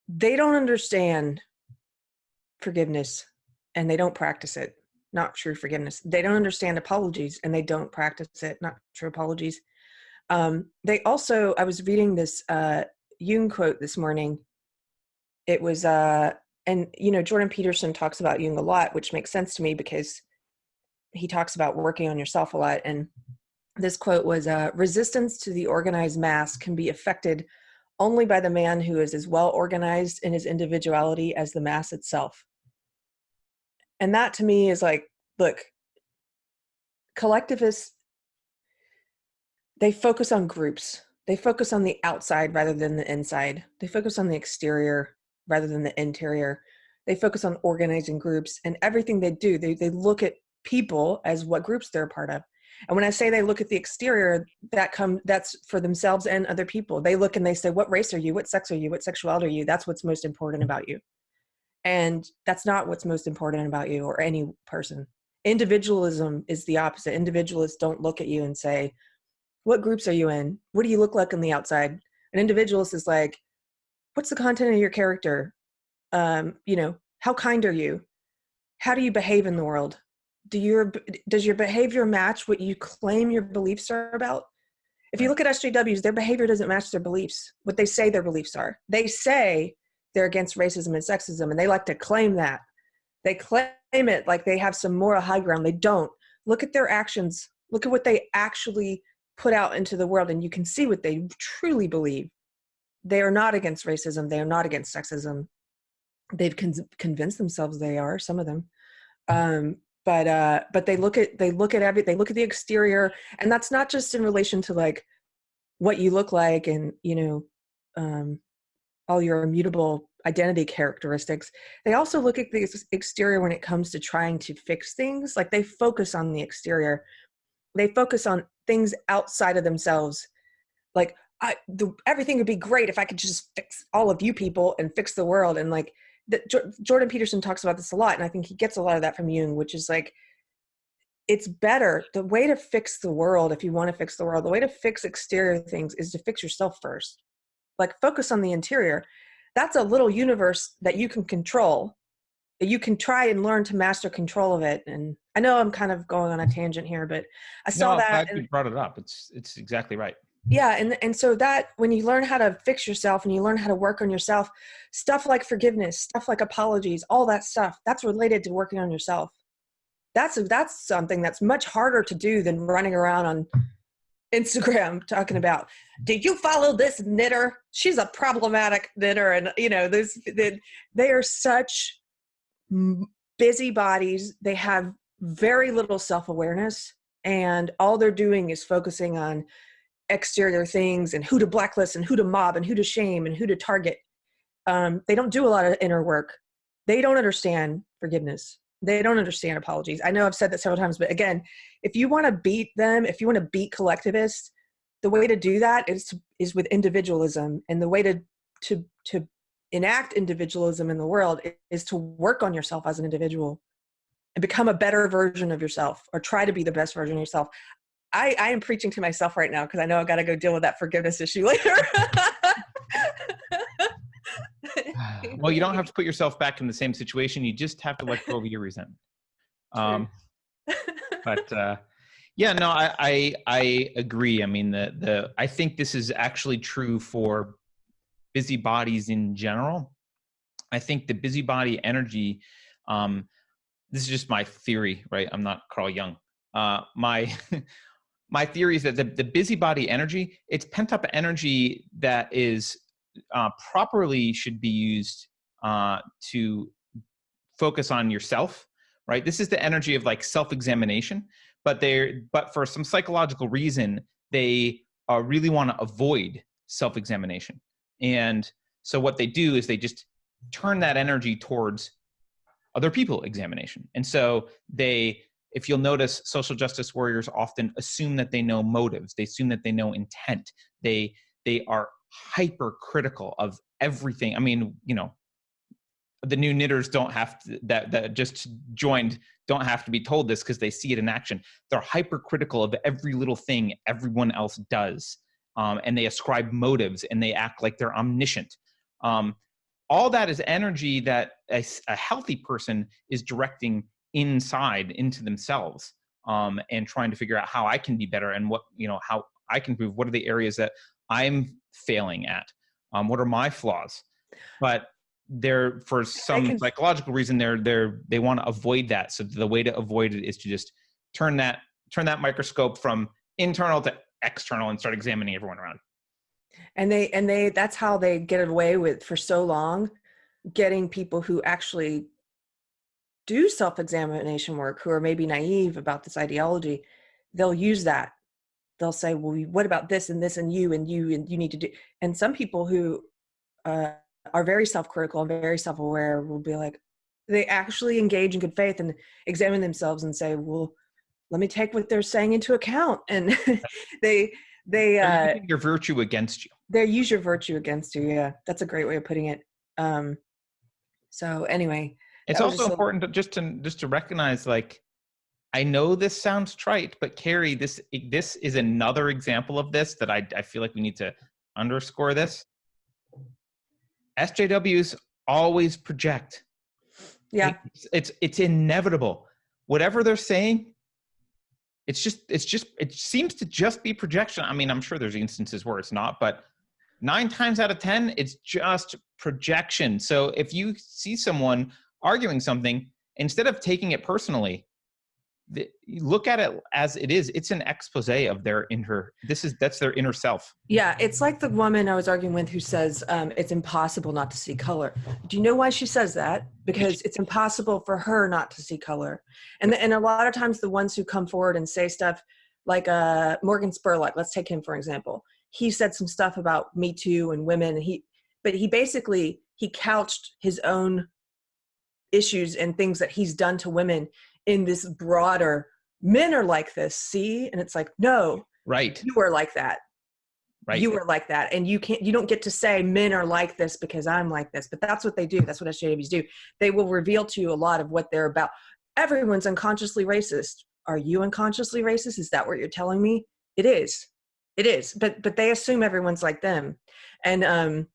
They don't understand forgiveness, and they don't practice it. Not true forgiveness. They don't understand apologies, and they don't practice it. Not true apologies. They also, I was reading this Jung quote this morning. It was, and Jordan Peterson talks about Jung a lot, which makes sense to me because he talks about working on yourself a lot. And this quote was, resistance to the organized mass can be affected only by the man who is as well organized in his individuality as the mass itself. And that to me is like, look, collectivists, they focus on groups. They focus on the outside rather than the inside. They focus on the exterior rather than the interior. They focus on organizing groups, and everything they do, they look at people as what groups they're a part of. And when I say they look at the exterior, that's for themselves and other people. They look and they say, what race are you? What sex are you? What sexuality are you? That's what's most important about you. And that's not what's most important about you or any person. Individualism is the opposite. Individualists don't look at you and say, what groups are you in? What do you look like on the outside? An individualist is like, what's the content of your character? How kind are you? How do you behave in the world? Does your behavior match what you claim your beliefs are about? If you look at SJWs, their behavior doesn't match their beliefs, what they say their beliefs are. They say they're against racism and sexism, and they like to claim that. They claim it like they have some moral high ground. They don't. Look at their actions. Look at what they actually put out into the world, and you can see what they truly believe. They are not against racism. They are not against sexism. They've convinced themselves they are, some of them. But they look at the exterior, and that's not just in relation to like what you look like and all your immutable identity characteristics. They also look at the exterior when it comes to trying to fix things. Like they focus on the exterior. They focus on things outside of themselves. Like everything would be great if I could just fix all of you people and fix the world. And like Jordan Peterson talks about this a lot, and I think he gets a lot of that from Jung, which is like, it's better. The way to fix the world, if you want to fix the world, the way to fix exterior things is to fix yourself first. Like focus on the interior. That's a little universe that you can control. You can try and learn to master control of it. And I know I'm kind of going on a tangent here, but I saw that. I'm glad you brought it up. It's exactly right. Yeah. And so that when you learn how to fix yourself and you learn how to work on yourself, stuff like forgiveness, stuff like apologies, all that stuff, that's related to working on yourself. That's something that's much harder to do than running around on Instagram talking about, did you follow this knitter? She's a problematic knitter. And they are such busybodies. They have very little self-awareness, and all they're doing is focusing on exterior things and who to blacklist and who to mob and who to shame and who to target. They don't do a lot of inner work. They don't understand forgiveness. They don't understand apologies. I know I've said that several times, but again, if you want to beat them, if you want to beat collectivists, the way to do that is with individualism. And the way to enact individualism in the world is to work on yourself as an individual. and become a better version of yourself, or try to be the best version of yourself. I am preaching to myself right now because I know I got to go deal with that forgiveness issue later. Well, you don't have to put yourself back in the same situation. You just have to let go of your resentment. But yeah, no, I agree. I mean, I think this is actually true for busybodies in general. I think the busybody energy, this is just my theory, right? I'm not Carl Jung. My my theory is that the busybody energy, it's pent up energy that is properly should be used to focus on yourself, right? This is the energy of like self-examination, but for some psychological reason, they really want to avoid self-examination. And so what they do is they just turn that energy towards other people examination. And so if you'll notice, social justice warriors often assume that they know motives. They assume that they know intent. They are hypercritical of everything. I mean, the new knitters don't have to, that just joined, don't have to be told this because they see it in action. They're hypercritical of every little thing everyone else does. And they ascribe motives and they act like they're omniscient. All that is energy that a healthy person is directing inside into themselves, and trying to figure out how I can be better and how I can improve. What are the areas that I'm failing at? What are my flaws? But for some psychological reason, they want to avoid that. So the way to avoid it is to just turn that microscope from internal to external and start examining everyone around. And that's how they get away with, for so long, getting people who actually do self-examination work, who are maybe naive about this ideology. They'll use that. They'll say, well, what about this and this and you need to do. And some people who are very self-critical and very self-aware will be like, they actually engage in good faith and examine themselves and say, well, let me take what they're saying into account. And they're using your virtue against you. They use your virtue against you. Yeah, that's a great way of putting it. So anyway, it's also important to just recognize, like, I know this sounds trite, but Keri, this is another example of this that I feel like we need to underscore this. SJWs always project. Yeah. Like, it's inevitable. Whatever they're saying, it seems to just be projection. I mean, I'm sure there's instances where it's not, but 9 times out of 10, it's just projection. So if you see someone arguing something, instead of taking it personally, look at it as it is. It's an expose of that's their inner self. Yeah, it's like the woman I was arguing with who says it's impossible not to see color. Do you know why she says that? Because it's impossible for her not to see color. And a lot of times the ones who come forward and say stuff like Morgan Spurlock, let's take him for example. He said some stuff about Me Too and women. But he basically couched his own issues and things that he's done to women in this broader, men are like this, see? And it's like, no, right. You were like that. Right. You were like that. And you don't get to say men are like this because I'm like this, but that's what they do. That's what SJWs do. They will reveal to you a lot of what they're about. Everyone's unconsciously racist. Are you unconsciously racist? Is that what you're telling me? It is. It is. But they assume everyone's like them. And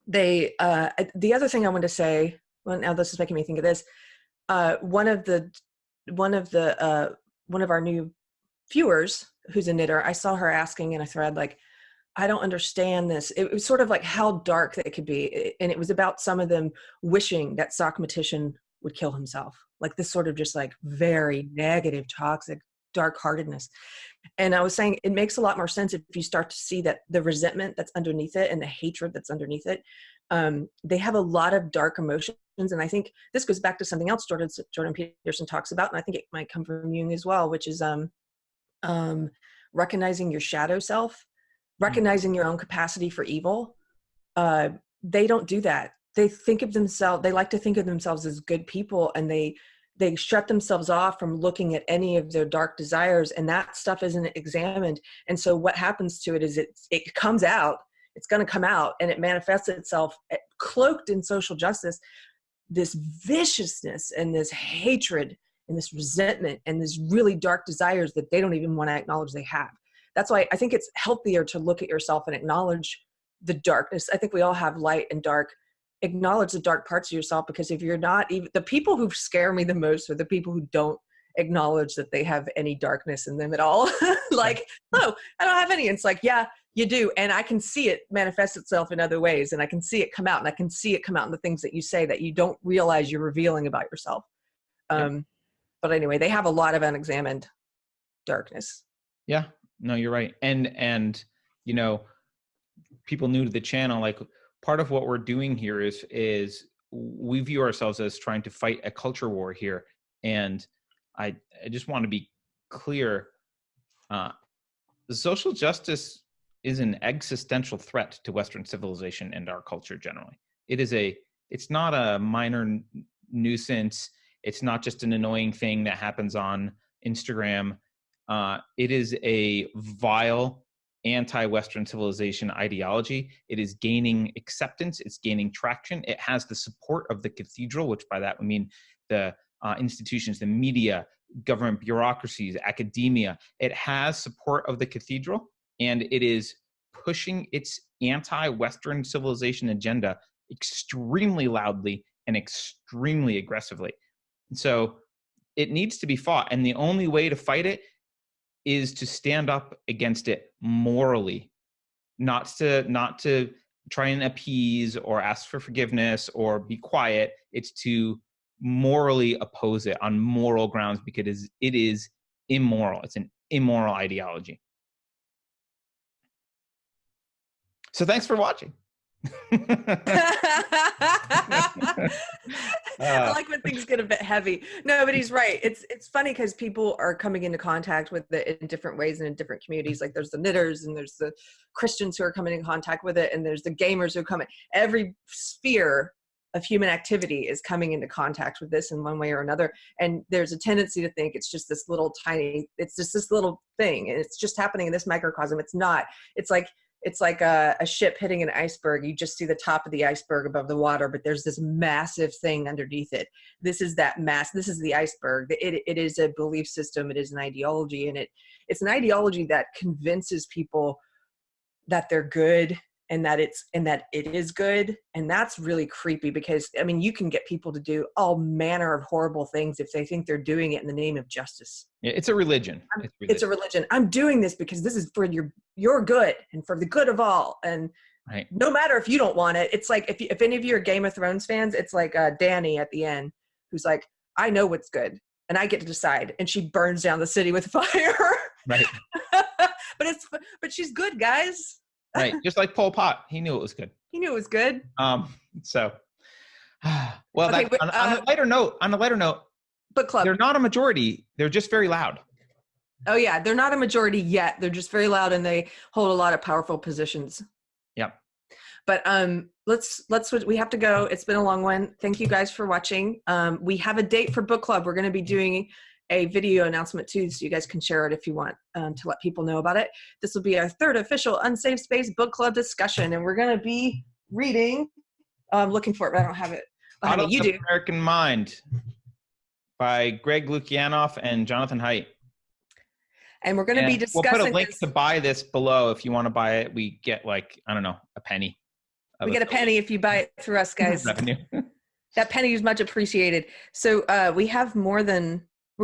the other thing I want to say, well, now this is making me think of this. One of our new viewers who's a knitter, I saw her asking in a thread, like, I don't understand this. It was sort of like how dark that it could be. And it was about some of them wishing that Sockmatician would kill himself. Like this sort of just like very negative, toxic, dark-heartedness. And I was saying it makes a lot more sense if you start to see that the resentment that's underneath it and the hatred that's underneath it, they have a lot of dark emotions. And I think this goes back to something else Jordan Peterson talks about, and I think it might come from Jung as well, which is recognizing your shadow self, recognizing your own capacity for evil. They don't do that. They like to think of themselves as good people, and they shut themselves off from looking at any of their dark desires, and that stuff isn't examined. And so what happens to it is it comes out, it's going to come out, and it manifests itself cloaked in social justice, this viciousness and this hatred and this resentment and these really dark desires that they don't even want to acknowledge they have. That's why I think it's healthier to look at yourself and acknowledge the darkness. I think we all have light and dark. Acknowledge the dark parts of yourself, because if you're not, even the people who scare me the most are the people who don't acknowledge that they have any darkness in them at all. Like, oh, I don't have any. And it's like, yeah, you do. And I can see it manifest itself in other ways. And I can see it come out, and I can see it come out in the things that you say that you don't realize you're revealing about yourself. But anyway, they have a lot of unexamined darkness. Yeah, no, you're right. And, you know, people new to the channel, like part of what we're doing here is we view ourselves as trying to fight a culture war here. And I just want to be clear. Social justice is an existential threat to Western civilization and our culture generally. It's not a minor nuisance. It's not just an annoying thing that happens on Instagram. It is a vile anti-Western civilization ideology. It is gaining acceptance. It's gaining traction. It has the support of the cathedral, which by that we mean the institutions, the media, government bureaucracies, academia. It has support of the cathedral, and it is pushing its anti-Western civilization agenda extremely loudly and extremely aggressively. And so it needs to be fought. And the only way to fight it is to stand up against it morally, not to try and appease or ask for forgiveness or be quiet. It's to morally oppose it on moral grounds, because it is immoral. It's an immoral ideology. So thanks for watching. I like when things get a bit heavy. No, but he's right. It's funny because people are coming into contact with it in different ways and in different communities. Like there's the knitters, and there's the Christians who are coming in contact with it, and there's the gamers who come in. Every sphere of human activity is coming into contact with this in one way or another. And there's a tendency to think it's just this little thing, and it's just happening in this microcosm. It's not. It's like a ship hitting an iceberg. You just see the top of the iceberg above the water, but there's this massive thing underneath it. This is the iceberg. It is a belief system. It is an ideology, and it's an ideology that convinces people that they're good, and that it is good. And that's really creepy, because I mean, you can get people to do all manner of horrible things if they think they're doing it in the name of justice. Yeah, it's a religion. It's a religion. I'm doing this because this is for your good and for the good of all. And right. No matter if you don't want it, it's like, if any of you are Game of Thrones fans, it's like Dany at the end, who's like, I know what's good and I get to decide. And she burns down the city with fire. Right. but she's good, guys. Right. Just like Pol Pot. He knew it was good. He knew it was good. So, well, okay, on a lighter note, book club. They're not a majority. They're just very loud. Oh yeah. They're not a majority yet. They're just very loud, and they hold a lot of powerful positions. Yeah. But we have to go. It's been a long one. Thank you guys for watching. We have a date for book club. We're going to be doing a video announcement too, so you guys can share it if you want, to let people know about it. This will be our third official Unsafe Space book club discussion, and we're going to be reading. I'm looking for it, but I don't have it. You do. American Mind by Greg Lukianoff and Jonathan Haidt. And we're going to be discussing. We'll put a link to buy this below if you want to buy it. We get a penny. We get a penny if you buy it through us, guys. Revenue. That penny is much appreciated. So we have we're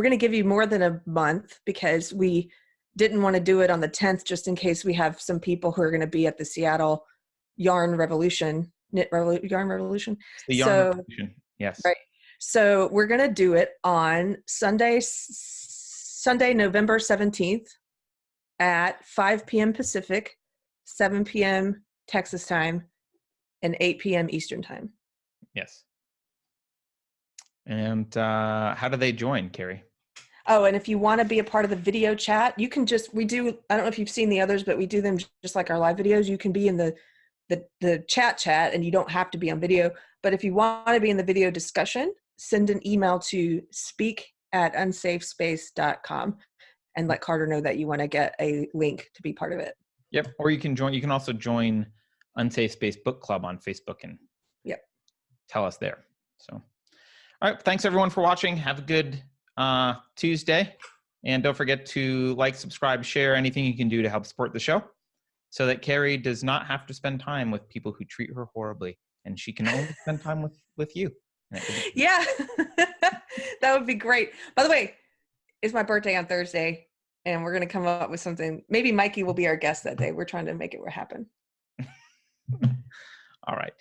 going to give you more than a month, because we didn't want to do it on the 10th, just in case we have some people who are going to be at the Seattle Yarn Revolution. Yarn Revolution. The Yarn Revolution. Yes. Right. So we're going to do it on Sunday, November 17th at 5 p.m. Pacific, 7 p.m. Texas time, and 8 p.m. Eastern time. Yes. And how do they join, Keri? Oh, and if you want to be a part of the video chat, you can I don't know if you've seen the others, but we do them just like our live videos. You can be in the chat, and you don't have to be on video. But if you want to be in the video discussion, send an email to speak@unsafespace.com and let Carter know that you want to get a link to be part of it. Yep. Or you can also join Unsafe Space Book Club on Facebook and tell us there. So, all right. Thanks everyone for watching. Have a good Tuesday. And don't forget to like, subscribe, share, anything you can do to help support the show so that Keri does not have to spend time with people who treat her horribly. And she can only spend time with you. Yeah, that would be great. By the way, it's my birthday on Thursday, and we're going to come up with something. Maybe Mikey will be our guest that day. We're trying to make it happen. All right.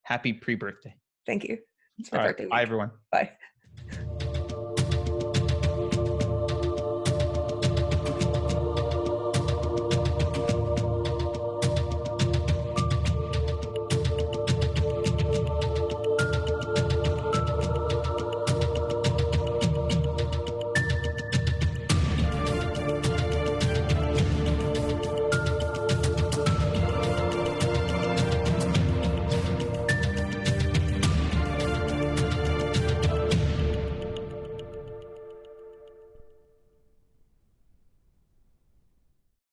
Happy pre-birthday. Thank you. It's my All right. birthday week. Bye, everyone. Bye.